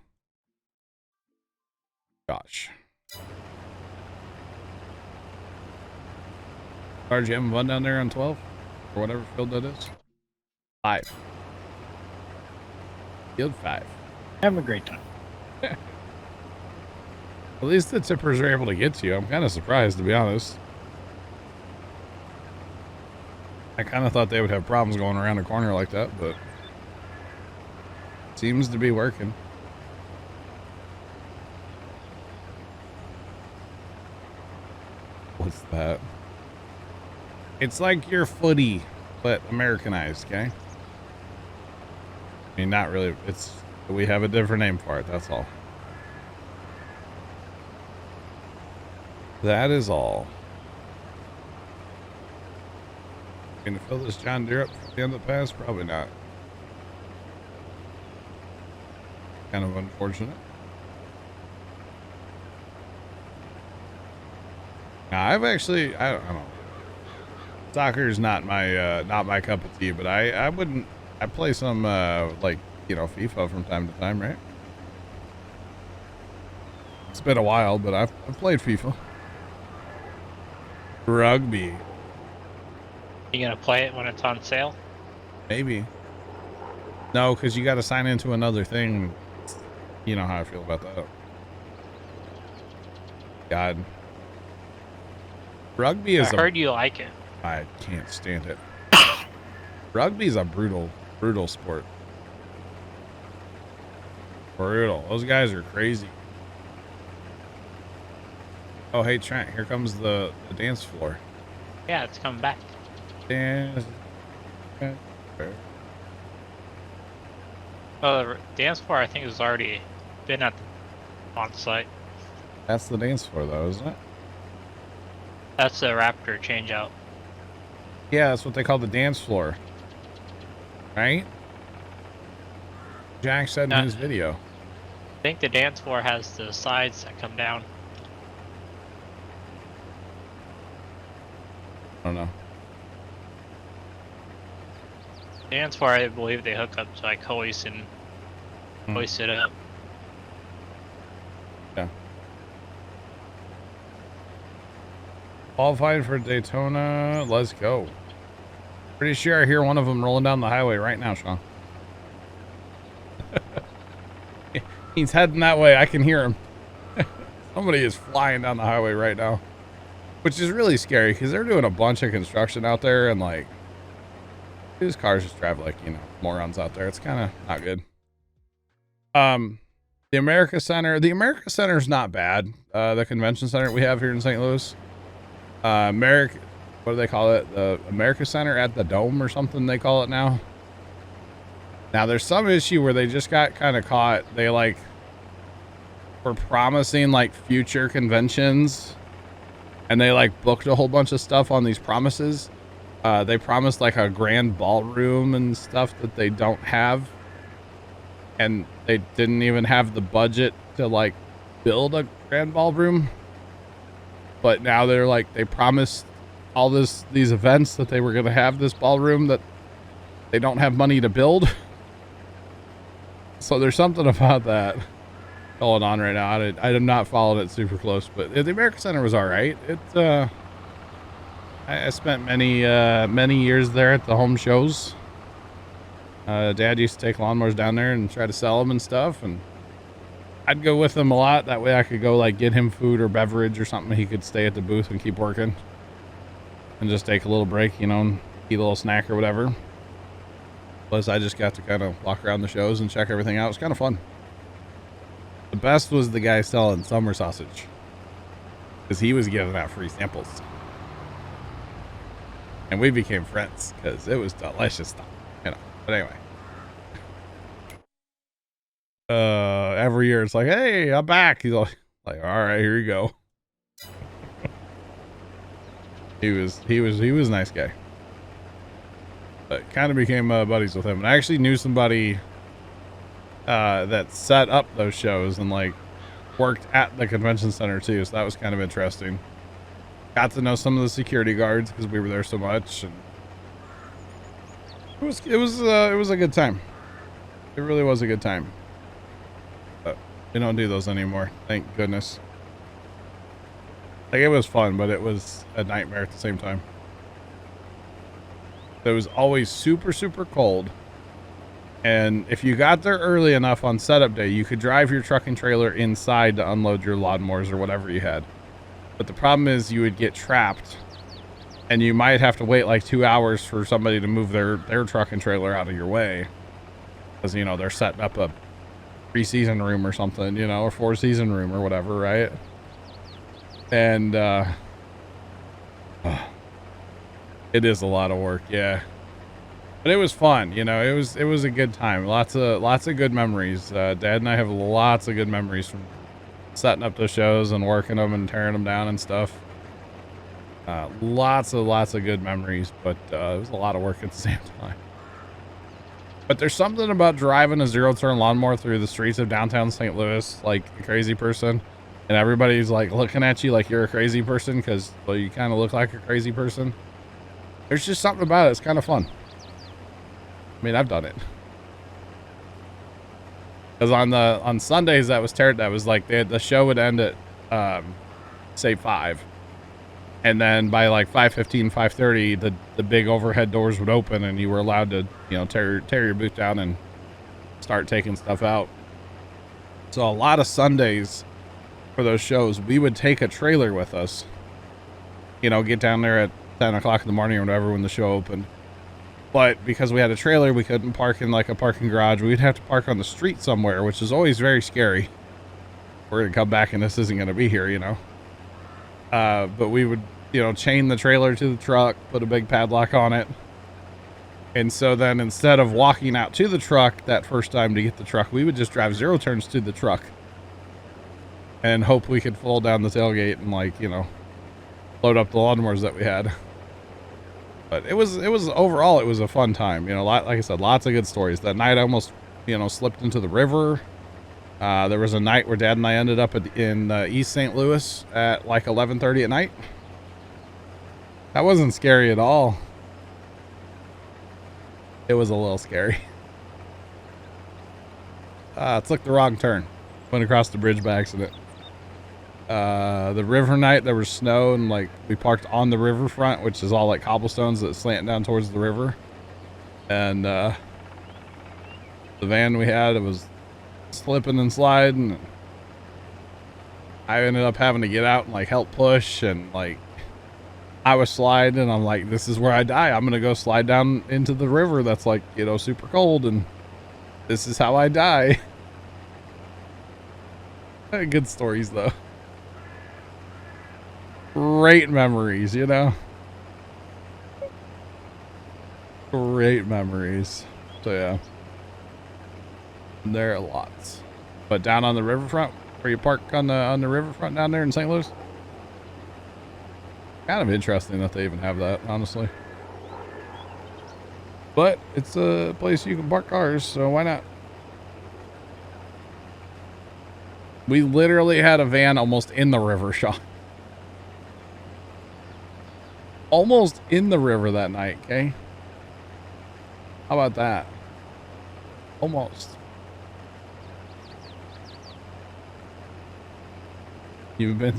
A: Gosh. Are you having fun down there on 12? Or whatever field that is? 5. Field 5.
C: Having a great time.
A: At least the tippers are able to get to you. I'm kind of surprised, to be honest. I kind of thought they would have problems going around a corner like that, but seems to be working. What's that? It's like your footy, but Americanized, okay? I mean, not really. It's, we have a different name for it, that's all. That is all. Gonna fill this John Deere up at the end of the pass? Probably not. Kind of unfortunate. Now, I've actually, I don't know. Soccer's not my cup of tea, but I wouldn't, I play some, like, you know, FIFA from time to time, right? It's been a while, but I've played FIFA. Rugby.
E: You gonna play it when it's on sale?
A: Maybe. No, because you got to sign into another thing. You know how I feel about that. God. Rugby is
E: I heard you like it.
A: I can't stand it. Rugby is a brutal sport. Brutal. Those guys are crazy. Oh, hey, Trent, here comes the dance floor.
E: Yeah, it's coming back.
A: Dance.
E: Oh, the dance floor I think has already been at the on site.
A: That's the dance floor, though, isn't it?
E: That's the Raptor changeout.
A: Yeah, that's what they call the dance floor. Right? Jack said in his video.
E: I think the dance floor has the sides that come down.
A: I don't know.
E: Dance floor, I believe they hook up to like hoist and hoist it up.
A: Yeah. Qualified for Daytona. Let's go. Pretty sure I hear one of them rolling down the highway right now, Sean. He's heading that way. I can hear him. Somebody is flying down the highway right now, which is really scary because they're doing a bunch of construction out there, and like these cars just drive like, you know, morons out there. It's kind of not good. The America Center is not bad. The convention center we have here in St. Louis, what do they call it? The America Center at the Dome or something they call it now. Now there's some issue where they just got kind of caught. They like were promising like future conventions, and they like booked a whole bunch of stuff on these promises. They promised like a grand ballroom and stuff that they don't have, and they didn't even have the budget to like build a grand ballroom. But now they're like, they promised all these events that they were going to have this ballroom that they don't have money to build. So there's something about that going on right now. I am not following it super close, but the America Center was all right. I spent many years there at the home shows. Dad used to take lawnmowers down there and try to sell them and stuff, and I'd go with him a lot. That way I could go like get him food or beverage or something. He could stay at the booth and keep working and just take a little break, you know, and eat a little snack or whatever. Plus I just got to kind of walk around the shows and check everything out. It was kind of fun. The best was the guy selling summer sausage, because he was giving out free samples. And we became friends because it was delicious stuff, you know. But anyway, every year it's like, hey, I'm back. He's like, all right, here you go. He was a nice guy. But kind of became buddies with him. And I actually knew somebody that set up those shows and like worked at the convention center too. So that was kind of interesting. Got to know some of the security guards because we were there so much, and it was a good time. It really was a good time. But we don't do those anymore, thank goodness. Like, it was fun, but it was a nightmare at the same time. It was always super, super cold. And if you got there early enough on setup day, you could drive your truck and trailer inside to unload your lawnmowers or whatever you had. But the problem is you would get trapped, and you might have to wait like 2 hours for somebody to move their truck and trailer out of your way. Because, you know, they're setting up a 3-season room or something, you know, or 4-season room or whatever, right? And it is a lot of work, yeah. But it was fun, you know. It was a good time. Lots of good memories. Dad and I have lots of good memories from setting up the shows and working them and tearing them down and stuff. Lots of good memories, but it was a lot of work at the same time. But there's something about driving a 0-turn lawnmower through the streets of downtown St. Louis like a crazy person, and everybody's like looking at you like you're a crazy person because, well, you kind of look like a crazy person. There's just something about it. It's kind of fun. I mean, I've done it. Because on Sundays that was like the show would end at say 5, and then by like 5:15, 5:30, the big overhead doors would open, and you were allowed to, you know, tear your boot down and start taking stuff out. So a lot of Sundays for those shows, we would take a trailer with us. You know, get down there at 10 o'clock in the morning or whatever when the show opened. But because we had a trailer, we couldn't park in like a parking garage. We'd have to park on the street somewhere, which is always very scary. We're going to come back and this isn't going to be here, you know. But we would, you know, chain the trailer to the truck, put a big padlock on it. And so then instead of walking out to the truck that first time to get the truck, we would just drive 0 turns to the truck and hope we could fold down the tailgate and, like, you know, load up the lawnmowers that we had. But it was overall, it was a fun time. You know, like I said, lots of good stories. That night I almost, you know, slipped into the river. There was a night where Dad and I ended up in East St. Louis at like 11:30 at night. That wasn't scary at all. It was a little scary. Took the wrong turn. Went across the bridge by accident. The river night, there was snow, and like we parked on the riverfront, which is all like cobblestones that slant down towards the river. And the van we had, it was slipping and sliding. I ended up having to get out and like help push, and like I was sliding, and I'm like, this is where I die. I'm gonna go slide down into the river that's like, you know, super cold, and this is how I die. Good stories though. Great memories, you know. Great memories. So yeah, there are lots. But down on the riverfront, where you park on the riverfront down there in St. Louis, kind of interesting that they even have that, honestly. But it's a place you can park cars, so why not? We literally had a van almost in the river, Sean. Almost in the river that night, okay? How about that? Almost. You've been...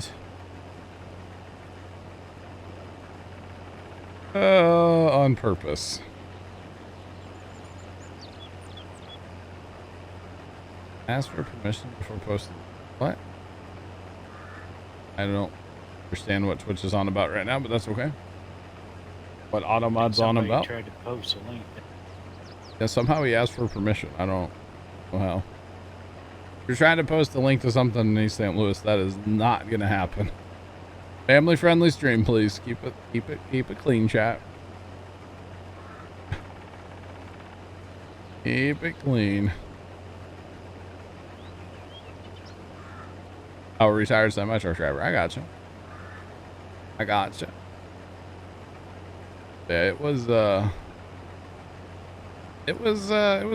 A: on purpose. Ask for permission before posting. What? I don't understand what Twitch is on about right now, but that's okay. What Automod's on about?
C: Tried to post a link.
A: Yeah, somehow he asked for permission. I don't know how. If you're trying to post a link to something in East St. Louis, that is not gonna happen. Family friendly stream, please. Keep it clean, chat. Keep it clean. Oh, retired semi-truck driver. I gotcha. I gotcha. Yeah, it was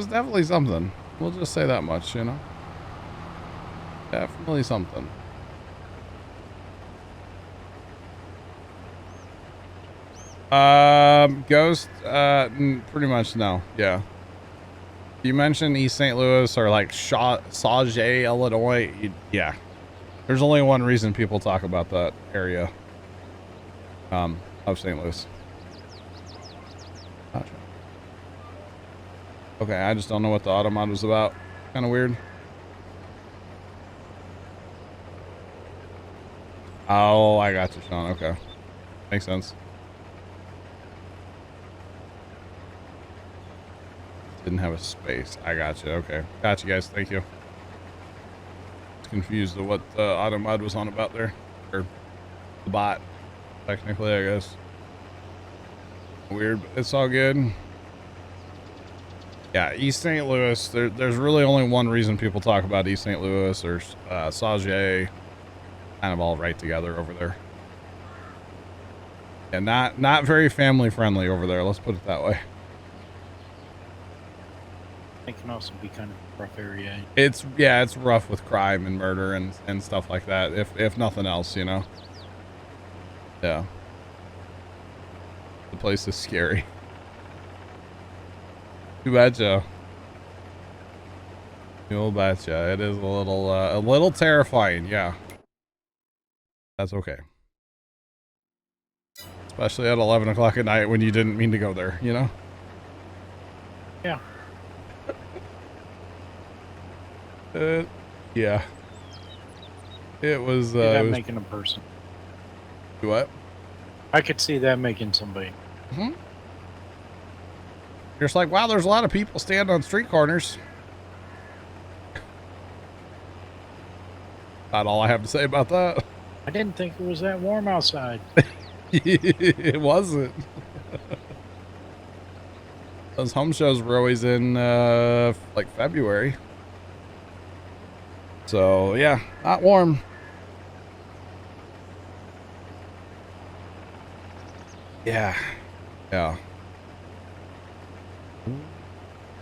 A: definitely something. We'll just say that much, you know. Definitely something. Ghost, pretty much no. Yeah. You mentioned East St. Louis or like Sauget, Illinois. Yeah. There's only one reason people talk about that area of St. Louis. Gotcha. Okay, I just don't know what the auto mod was about. Kind of weird. Oh, I got you, Sean. Okay. Makes sense. Didn't have a space. I got you. Okay. Got you guys. Thank you. It's confused of what the auto mod was on about there. Or the bot, technically, I guess. Weird, but it's all good. Yeah, East St. Louis. There's really only one reason people talk about East St. Louis or Sauget. Kind of all right together over there. And not very family friendly over there. Let's put it that way.
C: It can also be kind of a rough area.
A: It's rough with crime and murder and stuff like that. If nothing else, you know. Yeah. The place is scary. You betcha. You'll betcha. It is a little terrifying. Yeah. That's okay. Especially at 11 o'clock at night when you didn't mean to go there, you know?
C: Yeah.
A: Yeah. It was,
C: that making a person.
A: What?
C: I could see that making somebody.
A: Mm-hmm. You're just like, wow, there's a lot of people standing on street corners. Not all I have to say about that.
C: I didn't think it was that warm outside.
A: It wasn't. Those home shows were always in like February. So yeah, not warm. Yeah. Yeah.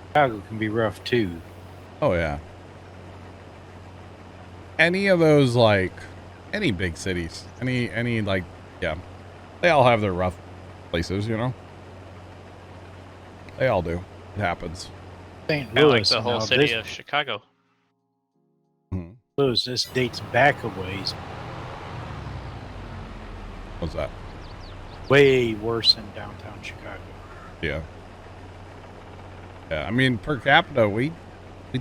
C: Chicago can be rough too.
A: Oh yeah. Any of those, like, any big cities, any like, yeah, they all have their rough places, you know. They all do. It happens.
C: St.
E: Kind of like
C: Louis,
E: the whole
C: now,
E: city
C: this,
E: of Chicago.
C: Louis, this dates back a ways.
A: What's that?
C: Way worse than downtown Chicago.
A: Yeah. Yeah. I mean, per capita, we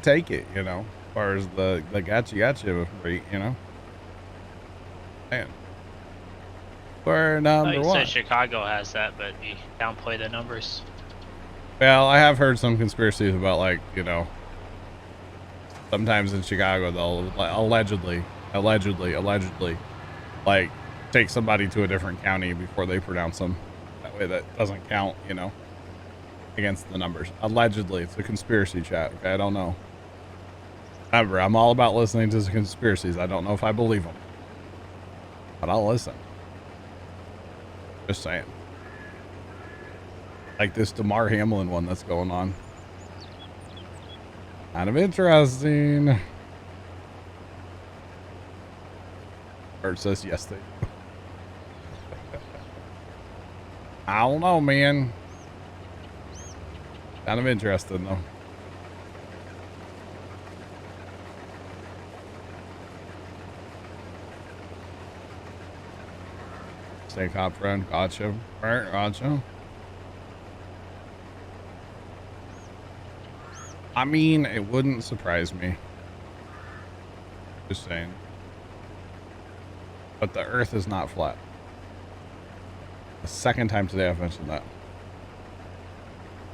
A: take it, you know, as far as the gotcha rate, you know. Man. We're number
E: Like you
A: one.
E: said, Chicago has that, but you downplay the numbers.
A: Well, I have heard some conspiracies about, like, you know, sometimes in Chicago they'll allegedly, like, take somebody to a different county before they pronounce them. That way that doesn't count, you know, against the numbers. Allegedly. It's a conspiracy chat, okay? I don't know. Remember, I'm all about listening to the conspiracies. I don't know if I believe them, but I'll listen. Just saying. Like this DeMar Hamlin one that's going on. Kind of interesting. Or it says yes, they do. I don't know, man. Kind of interesting, though. Stay cop friend. Gotcha. Right, gotcha. I mean, it wouldn't surprise me. Just saying. But the earth is not flat. The second time today I've mentioned that.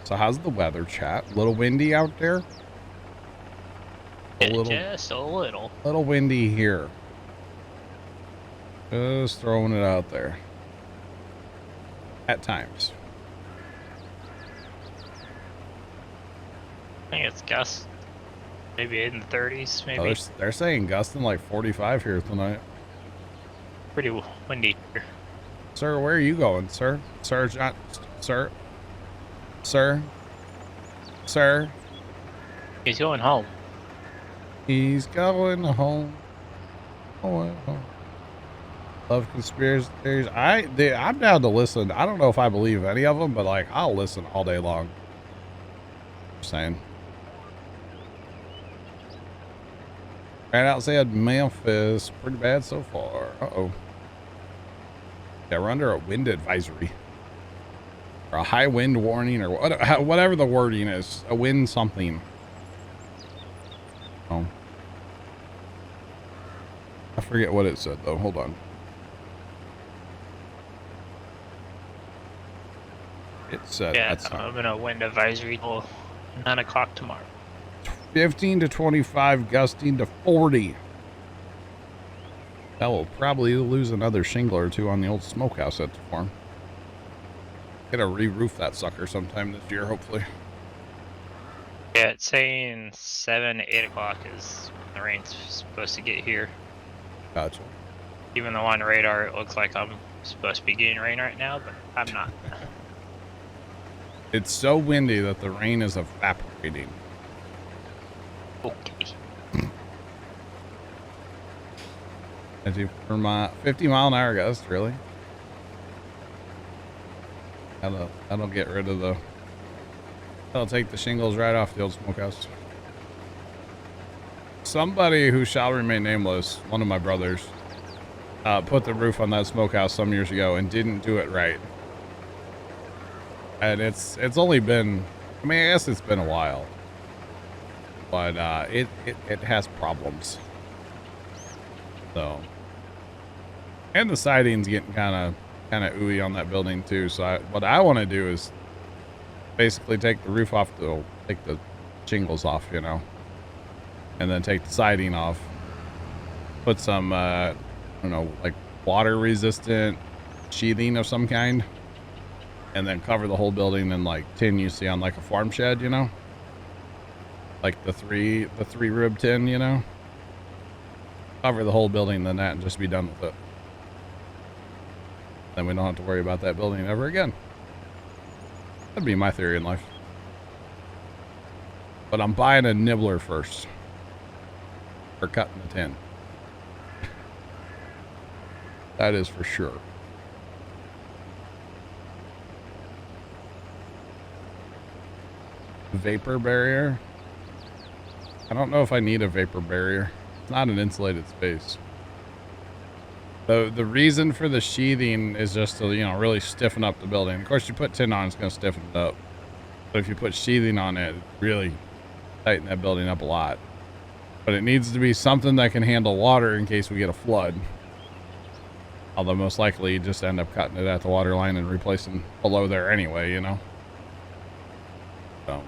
A: So how's the weather, chat? A little windy out there?
E: Just a little.
A: Little windy here. Just throwing it out there. At times.
E: I think it's gusts. Maybe in the 30s, maybe.
A: Oh, they're saying gusting like 45 here tonight.
E: Pretty windy here.
A: Sir, where are you going, sir? Sir, John, sir? Sir? Sir?
E: He's going home.
A: He's going home. Going home. Love conspiracy theories. I'm down to listen. I don't know if I believe any of them, but like I'll listen all day long. Just saying. Right outside Memphis, pretty bad so far. Uh-oh. Yeah, we're under a wind advisory. or a high wind warning, or whatever the wording is, a wind something. Oh, I forget what it said though. Hold on. It said
E: Yeah,
A: that's
E: I'm in a wind advisory till 9 o'clock tomorrow.
A: 15 to 25, gusting to 40. That will probably lose another shingle or two on the old smokehouse at the farm. Gotta re-roof that sucker sometime this year, hopefully.
E: Yeah, it's saying 7, 8 o'clock is when the rain's supposed to get here.
A: Gotcha.
E: Even though on radar it looks like I'm supposed to be getting rain right now, but I'm not.
A: It's so windy that the rain is evaporating.
E: Okay.
A: For my 50 mile an hour gust, really? That'll get rid of the... That'll take the shingles right off the old smokehouse. Somebody who shall remain nameless, one of my brothers, put the roof on that smokehouse some years ago and didn't do it right. And it's only been, I mean, I guess it's been a while, but it has problems. So, and the siding's getting kind of ooey on that building too. So what I want to do is basically take the roof off, take the shingles off, you know, and then take the siding off, put some, I don't know, like water resistant sheathing of some kind, and then cover the whole building in like tin you see on like a farm shed, you know, like the three rib tin, you know, cover the whole building than that and just be done with it. Then we don't have to worry about that building ever again. That'd be my theory in life. But I'm buying a nibbler first. For cutting the tin. That is for sure. Vapor barrier. I don't know if I need a vapor barrier. It's not an insulated space. The reason for the sheathing is just to, you know, really stiffen up the building. Of course, you put tin on, it's going to stiffen it up. But if you put sheathing on it, really tighten that building up a lot. But it needs to be something that can handle water in case we get a flood. Although most likely you just end up cutting it at the water line and replacing below there anyway, you know. So,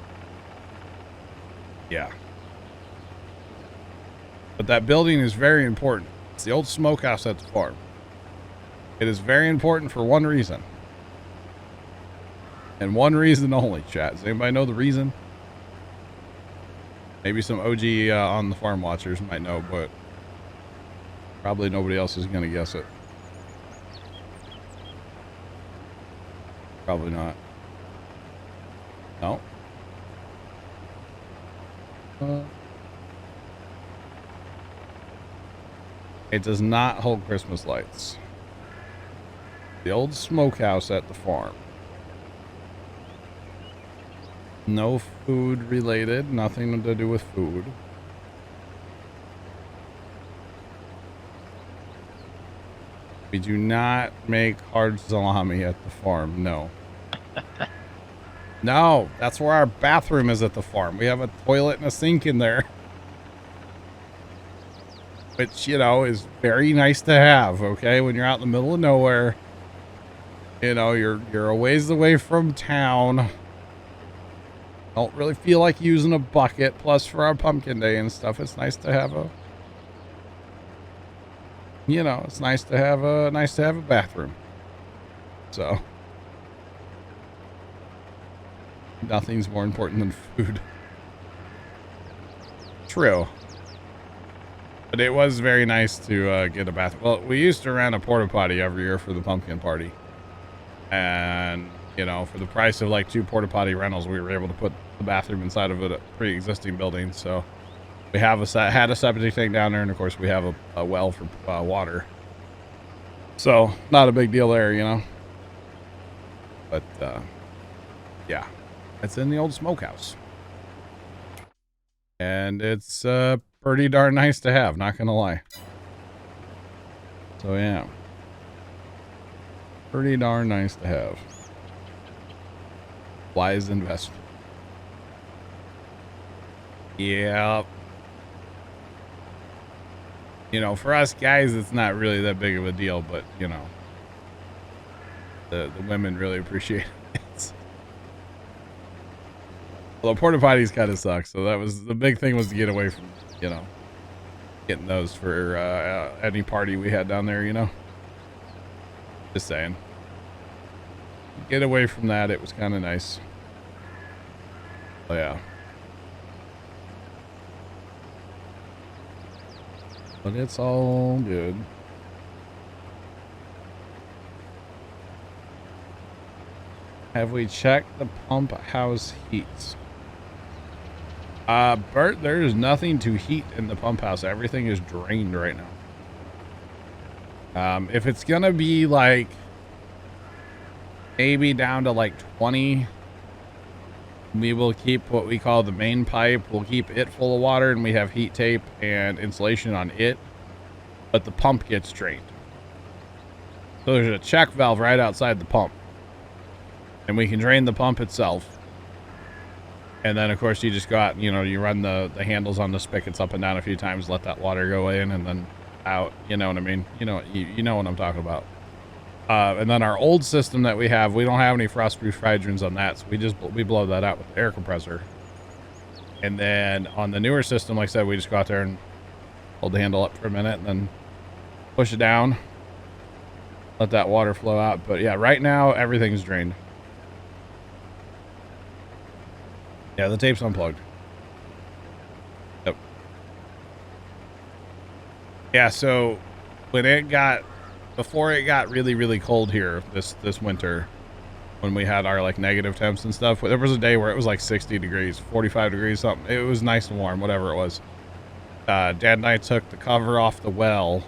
A: yeah. But that building is very important. It's the old smokehouse at the farm. It is very important for one reason. And one reason only, chat. Does anybody know the reason? Maybe some OG on the farm watchers might know, but probably nobody else is going to guess it. Probably not. No. It does not hold Christmas lights. The old smokehouse at the farm. No food related, nothing to do with food. We do not make hard salami at the farm, no. No, that's where our bathroom is at the farm. We have a toilet and a sink in there. Which, you know, is very nice to have, okay? When you're out in the middle of nowhere, you know, you're a ways away from town. Don't really feel like using a bucket. Plus, for our pumpkin day and stuff, it's nice to have a, you know, it's nice to have a bathroom. So, nothing's more important than food. True. But it was very nice to get a bath. Well, we used to rent a porta potty every year for the pumpkin party. And, you know, for the price of like 2 porta potty rentals, we were able to put the bathroom inside of a pre-existing building. So we have had a septic tank down there. And of course we have a well for water. So not a big deal there, you know. But, yeah, it's in the old smokehouse. And it's, pretty darn nice to have, not gonna lie. So yeah, pretty darn nice to have. Wise investment. Yeah. You know, for us guys, it's not really that big of a deal, but you know, the women really appreciate it. Well, the porta potties kind of suck, so that was the big thing, was to get away from, you know, getting those for any party we had down there, you know. Just saying. Get away from that, it was kind of nice. Oh yeah. But it's all good. Have we checked the pump house heats? Bert, there's nothing to heat in the pump house. Everything is drained right now. If it's gonna be like maybe down to like 20, we will keep what we call the main pipe. We'll keep it full of water, and we have heat tape and insulation on it, but the pump gets drained. So there's a check valve right outside the pump, and we can drain the pump itself. And then of course you just go out, you know, you run the handles on the spigots up and down a few times, let that water go in and then out, you know what I mean? You know what I'm talking about. And then our old system that we have, we don't have any frost-proof hydrants on that, so we blow that out with the air compressor. And then on the newer system, like I said, we just go out there and hold the handle up for a minute and then push it down, let that water flow out. But yeah, right now everything's drained. Yeah, the tape's unplugged. Yep. Yeah, so before it got really, really cold here this winter, when we had our like negative temps and stuff, there was a day where it was like 60 degrees, 45 degrees, something. It was nice and warm, whatever it was. Dad and I took the cover off the well,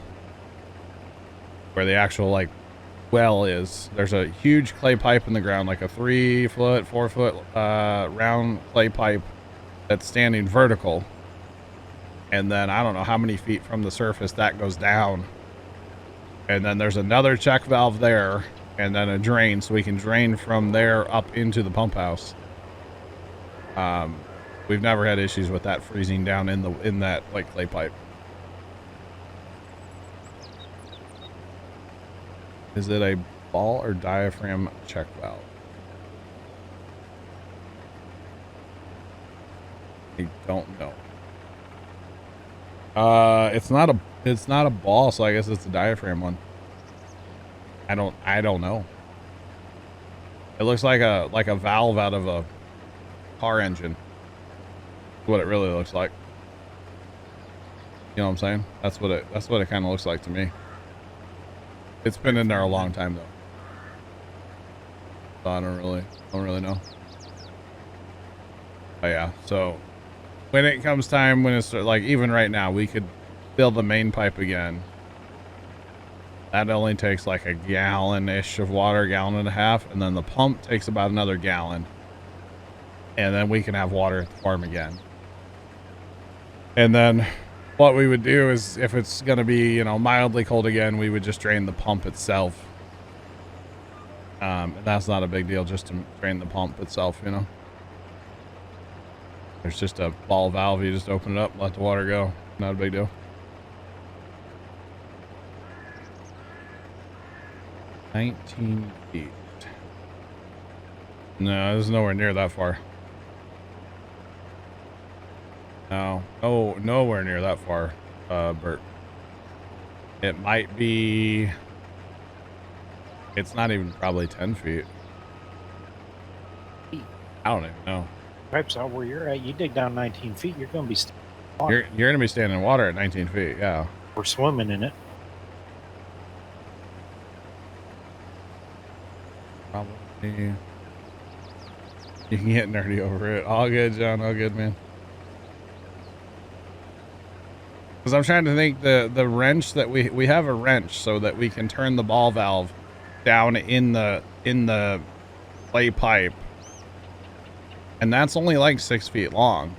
A: where the actual like well is. There's a huge clay pipe in the ground, like a 3-foot, 4-foot round clay pipe that's standing vertical. And then I don't know how many feet from the surface that goes down. And then there's another check valve there, and then a drain, so we can drain from there up into the pump house. We've never had issues with that freezing down in that like clay pipe. Is it a ball or diaphragm check valve? I don't know. It's not a ball, so I guess it's a diaphragm one. I don't know. It looks like a valve out of a car engine. What it really looks like. You know what I'm saying? That's what it kind of looks like to me. It's been in there a long time though. So I don't really know. But yeah, so when it comes time, when it's like, even right now, we could fill the main pipe again. That only takes like a gallon-ish of water, gallon and a half, and then the pump takes about another gallon. And then we can have water at the farm again. And then what we would do is, if it's going to be, you know, mildly cold again, we would just drain the pump itself. And that's not a big deal, just to drain the pump itself, you know. There's just a ball valve. You just open it up, let the water go. Not a big deal. $19 feet. No, this is nowhere near that far. No, nowhere near that far, Bert. It might be. It's not even probably 10 feet. I don't even know.
C: Pipes out where you're at. You dig down 19 feet, you're going to be.
A: You're going to be standing in water at 19 feet. Yeah.
C: We're swimming in it.
A: Probably. You can get nerdy over it. All good, John. All good, man. Because I'm trying to think, the wrench that we have a wrench so that we can turn the ball valve down in the clay pipe, and that's only like 6 feet long,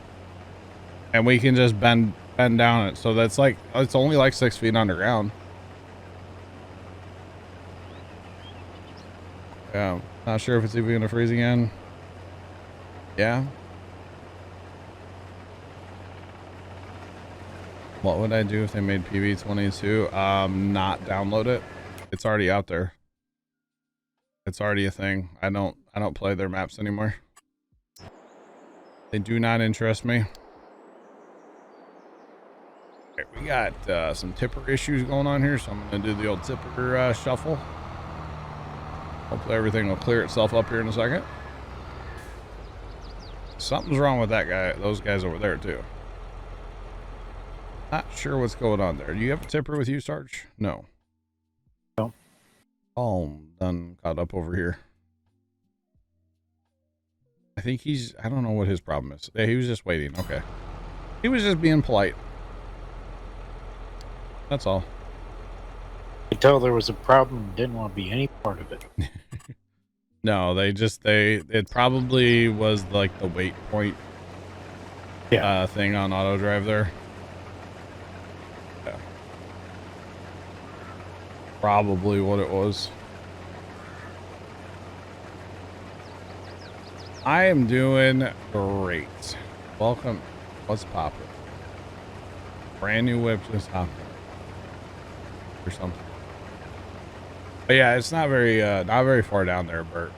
A: and we can just bend down it, so that's like, it's only like 6 feet underground. Yeah, not sure if it's even gonna freeze again. Yeah. What would I do if they made PV22? Not download it. It's already out there. It's already a thing. I don't play their maps anymore. They do not interest me. Okay, we got some tipper issues going on here, so I'm going to do the old tipper shuffle. Hopefully everything will clear itself up here in a second. Something's wrong with that guy, those guys over there too. Not sure what's going on there. Do you have a tipper with you, Sarge? No.
C: No.
A: All done caught up over here. I think I don't know what his problem is. Yeah, he was just waiting. Okay. He was just being polite. That's all.
C: I could tell there was a problem and didn't want to be any part of it.
A: No, it probably was like the wait point thing on auto drive there. Yeah. Probably what it was. I am doing great. Welcome. What's poppin'? Brand new whip just hopping. Or something. But yeah, it's not very far down there, Bert.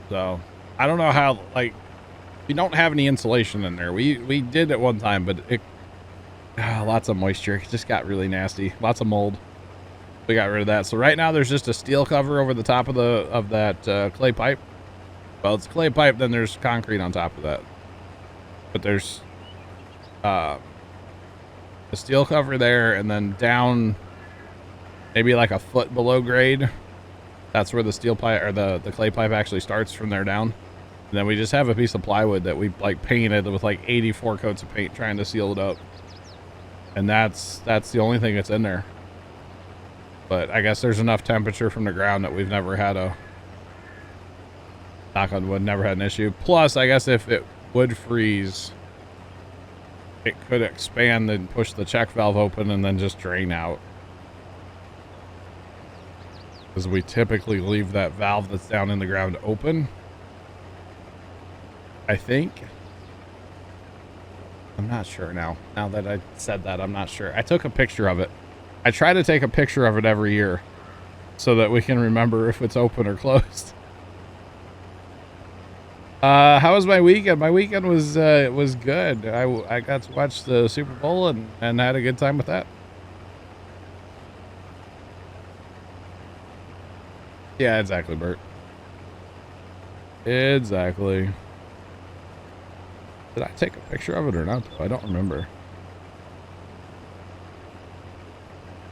A: So I don't know how, like, you don't have any insulation in there. We did at one time, but it lots of moisture. It just got really nasty. Lots of mold. We got rid of that. So right now there's just a steel cover over the top of that clay pipe. Well, it's clay pipe, then there's concrete on top of that. But there's a steel cover there, and then down maybe like a foot below grade, that's where the steel pipe or the clay pipe actually starts from there down. And then we just have a piece of plywood that we like painted with like 84 coats of paint trying to seal it up. And that's the only thing that's in there. But I guess there's enough temperature from the ground that we've never had knock on wood, never had an issue. Plus, I guess if it would freeze, it could expand and push the check valve open and then just drain out. Because we typically leave that valve that's down in the ground open. I think. I'm not sure now. Now that I said that, I'm not sure. I took a picture of it. I try to take a picture of it every year so that we can remember if it's open or closed. How was my weekend? My weekend was good. I got to watch the Super Bowl and had a good time with that. Yeah, exactly, Bert. Exactly. Did I take a picture of it or not? I don't remember.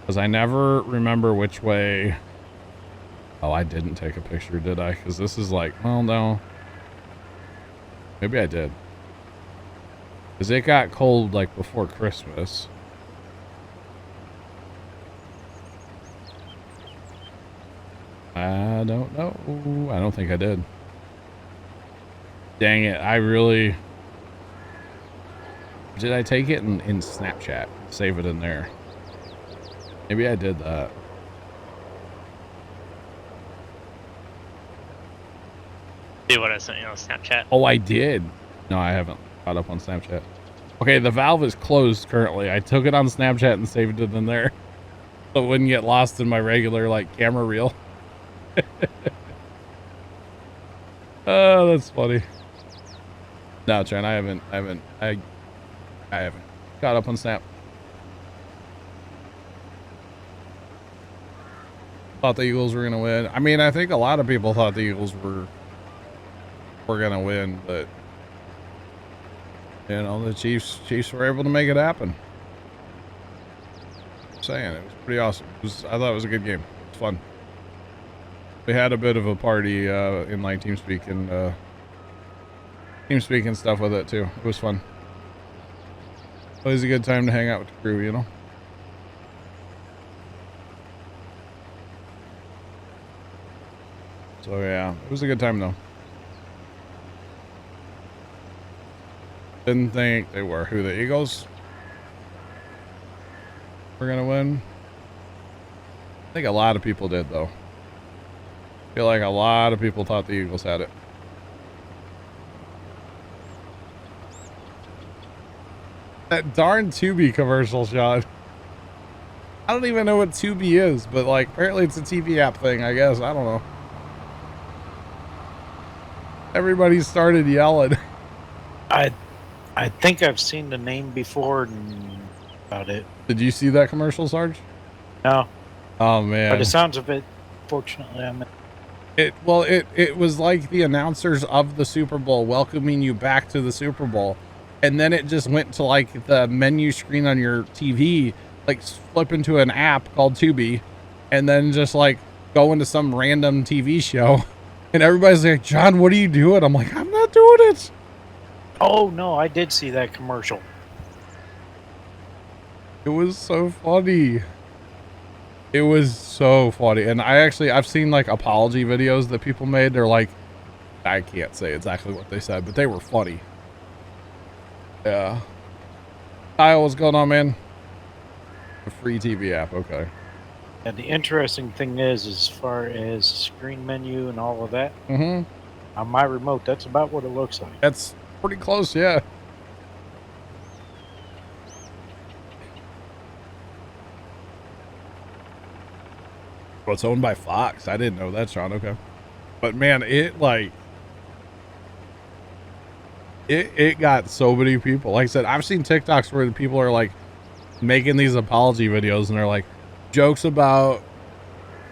A: Because I never remember which way. Oh, I didn't take a picture, did I? Because this is like, well, no. Maybe I did. Because it got cold like before Christmas. I don't know. I don't think I did. Dang it. I really... Did I take it in Snapchat? Save it in there. Maybe I did that.
E: See what I sent you on Snapchat?
A: Oh, I did. No, I haven't caught up on Snapchat. Okay, the valve is closed currently. I took it on Snapchat and saved it in there. So it wouldn't get lost in my regular, like, camera reel. Oh, that's funny. No, Trent, I haven't caught up on Snap. Thought the Eagles were gonna win. I mean, I think a lot of people thought the Eagles were gonna win, but you know, the Chiefs were able to make it happen. Just saying, it was pretty awesome. I thought it was a good game. It was fun. We had a bit of a party in like TeamSpeak and stuff with it too. It was fun. Always a good time to hang out with the crew, you know. So yeah, it was a good time though. Didn't think they were. Who, the Eagles? We're gonna win. I think a lot of people did though. I feel like a lot of people thought the Eagles had it. That darn Tubi commercial, Sean. I don't even know what Tubi is, but like apparently it's a TV app thing, I guess. I don't know. Everybody started yelling.
C: I think I've seen the name before and about it.
A: Did you see that commercial, Sarge?
C: No.
A: Oh man.
C: By the sounds of it, fortunately, I'm.
A: It was like the announcers of the Super Bowl welcoming you back to the Super Bowl, and then it just went to like the menu screen on your TV, like flip into an app called Tubi, and then just like go into some random TV show, and everybody's like, "John, what are you doing?" I'm like, "I'm not doing it."
C: Oh no, I did see that commercial.
A: It was so funny. It was so funny. And I've seen like apology videos that people made. They're like, I can't say exactly what they said, but they were funny. Yeah. Kyle, what's going on, man? A free TV app. Okay.
C: And the interesting thing is, as far as screen menu and all of that,
A: Mm-hmm.
C: on my remote, that's about what it looks like.
A: That's pretty close. Yeah. Well, it's owned by Fox. I didn't know that, Sean. Okay. But man, it got so many people. Like I said, I've seen TikToks where the people are like making these apology videos and they're like jokes about,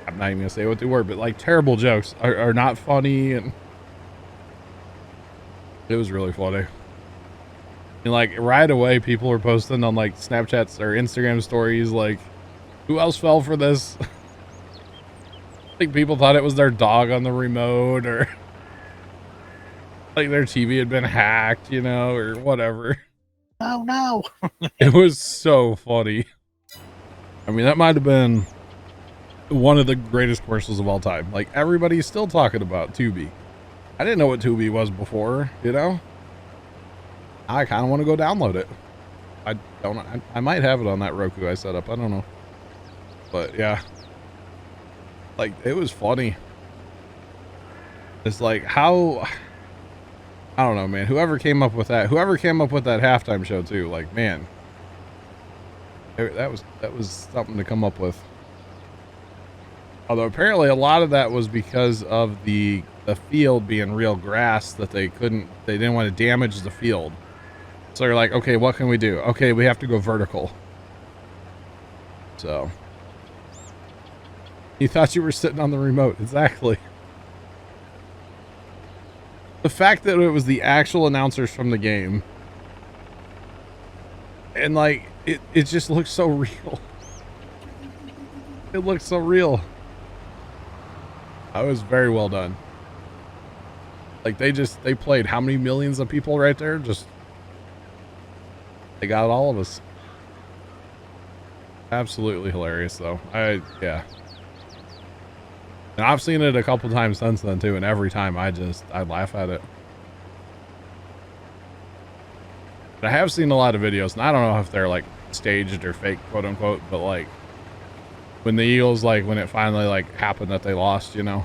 A: I'm not even gonna say what they were, but like terrible jokes are not funny. And it was really funny. And like right away, people were posting on like Snapchats or Instagram stories, like, who else fell for this? I think people thought it was their dog on the remote, or like their TV had been hacked, you know, or whatever.
C: Oh no.
A: It was so funny. I mean, that might have been one of the greatest commercials of all time. Like, everybody's still talking about Tubi. I didn't know what Tubi was before, you know? I kind of want to go download it. I might have it on that Roku I set up. I don't know. But yeah. Like, it was funny. It's like, how, I don't know, man. Whoever came up with that halftime show too, like, man, that was something to come up with. Although apparently a lot of that was because of the field being real grass, that they didn't want to damage the field. So they're like, okay, what can we do? Okay, we have to go vertical. So you thought you were sitting on the remote. Exactly. The fact that it was the actual announcers from the game, and like it just looks so real. It looks so real. That was very well done. Like they played how many millions of people right there? Just, they got all of us. Absolutely hilarious though. Yeah. And I've seen it a couple times since then too, and every time I laugh at it. But I have seen a lot of videos, and I don't know if they're like staged or fake, quote unquote, but like when the Eagles, like when it finally like happened that they lost, you know,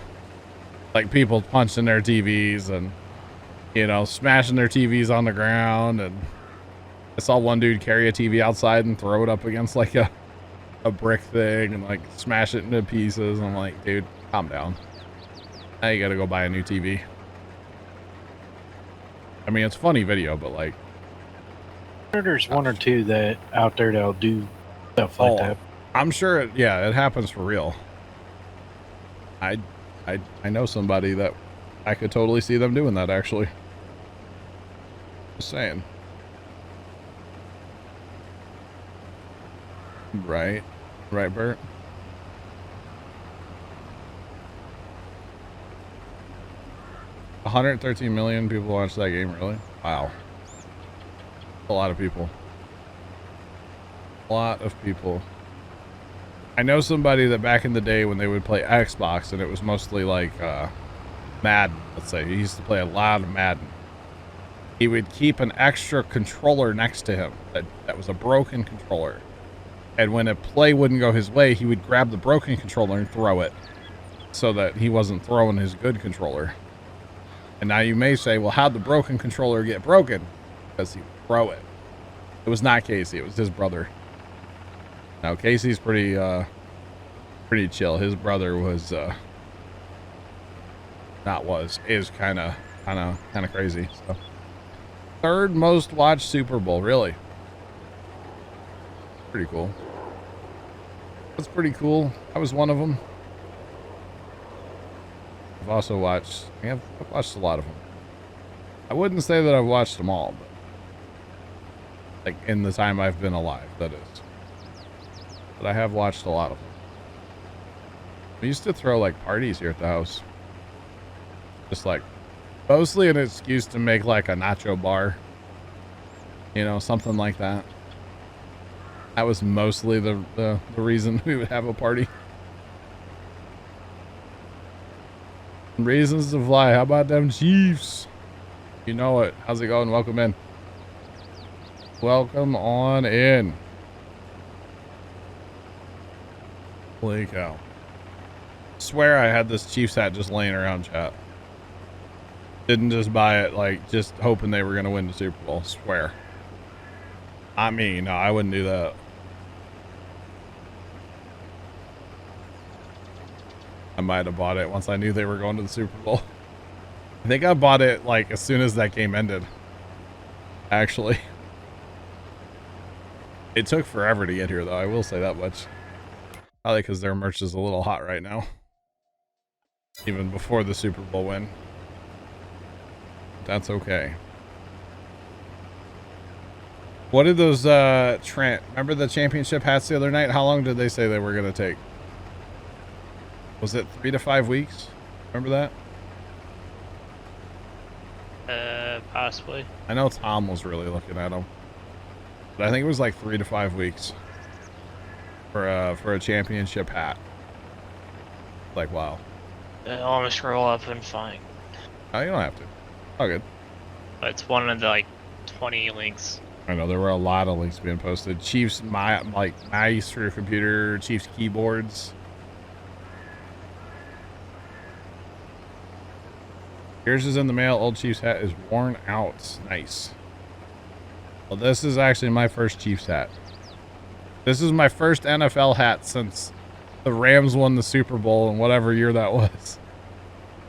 A: like people punching their TVs and, you know, smashing their TVs on the ground. And I saw one dude carry a TV outside and throw it up against like a brick thing and like smash it into pieces. I'm like, dude, calm down. Now you gotta go buy a new TV. I mean, it's a funny video, but like,
C: There's one or two that out there that'll do stuff like that.
A: I'm sure it happens for real. I know somebody that I could totally see them doing that, actually. Just saying. Right, Bert. $113 million people watched that game, really? Wow. A lot of people. A lot of people. I know somebody that back in the day when they would play Xbox, and it was mostly like Madden, let's say. He used to play a lot of Madden. He would keep an extra controller next to him that was a broken controller. And when a play wouldn't go his way, he would grab the broken controller and throw it so that he wasn't throwing his good controller. And now you may say, well, how'd the broken controller get broken? Because he would throw it. It was not Casey. It was his brother. Now Casey's pretty chill. His brother was is kind of crazy. So, third most watched Super Bowl, really. Pretty cool. That's pretty cool. I was one of them. I've also watched. I've watched a lot of them. I wouldn't say that I've watched them all, but like in the time I've been alive, that is. But I have watched a lot of them. We used to throw like parties here at the house. Just like mostly an excuse to make like a nacho bar. You know, something like that. That was mostly the reason we would have a party. Reasons to fly. How about them Chiefs? You know it. How's it going? Welcome in. Welcome on in. Holy cow. Swear I had this Chiefs hat just laying around, chat. Didn't just buy it like just hoping they were going to win the Super Bowl. Swear. I mean, no, I wouldn't do that. I might have bought it once I knew they were going to the Super Bowl. I think I bought it like as soon as that game ended. Actually. It took forever to get here though, I will say that much. Probably because their merch is a little hot right now. Even before the Super Bowl win. That's okay. What did those Trent, remember the championship hats the other night? How long did they say they were going to take? Was it 3 to 5 weeks? Remember that?
E: Possibly.
A: I know Tom was really looking at them, but I think it was like 3 to 5 weeks for a championship hat. Like, wow.
E: I'll almost scroll up and find.
A: Oh, you don't have to. Oh, good.
E: But it's one of the like 20 links.
A: I know there were a lot of links being posted. Chiefs, mice for your computer, Chiefs keyboards. Yours is in the mail. Old Chiefs hat is worn out. Nice. Well, this is actually my first Chiefs hat. This is my first NFL hat since the Rams won the Super Bowl in whatever year that was.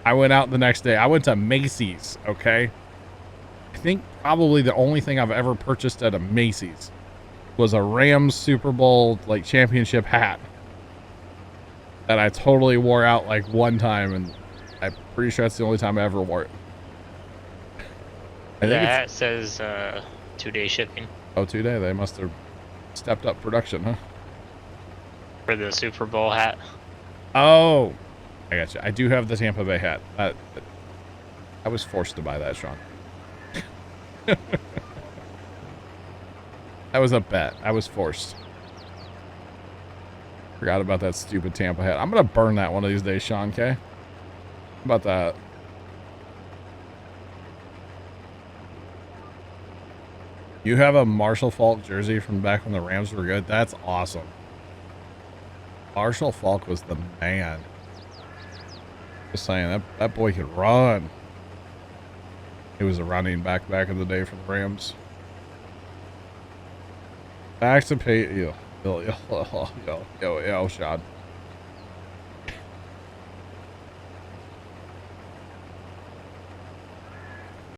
A: I went out the next day. I went to Macy's, okay? I think probably the only thing I've ever purchased at a Macy's was a Rams Super Bowl like championship hat that I totally wore out like one time, and I'm pretty sure that's the only time I ever wore it.
E: The hat says 2-day shipping.
A: Oh, 2 day. They must have stepped up production, huh?
E: For the Super Bowl hat.
A: Oh, I got you. I do have the Tampa Bay hat. I was forced to buy that, Sean. That was a bet. I was forced. Forgot about that stupid Tampa hat. I'm gonna burn that one of these days, Sean. Okay. How about that? You have a Marshall Faulk jersey from back when the Rams were good. That's awesome. Marshall Faulk was the man. Just saying, that boy could run. He was a running back in the day for the Rams. Back to pay. Yo, Shad.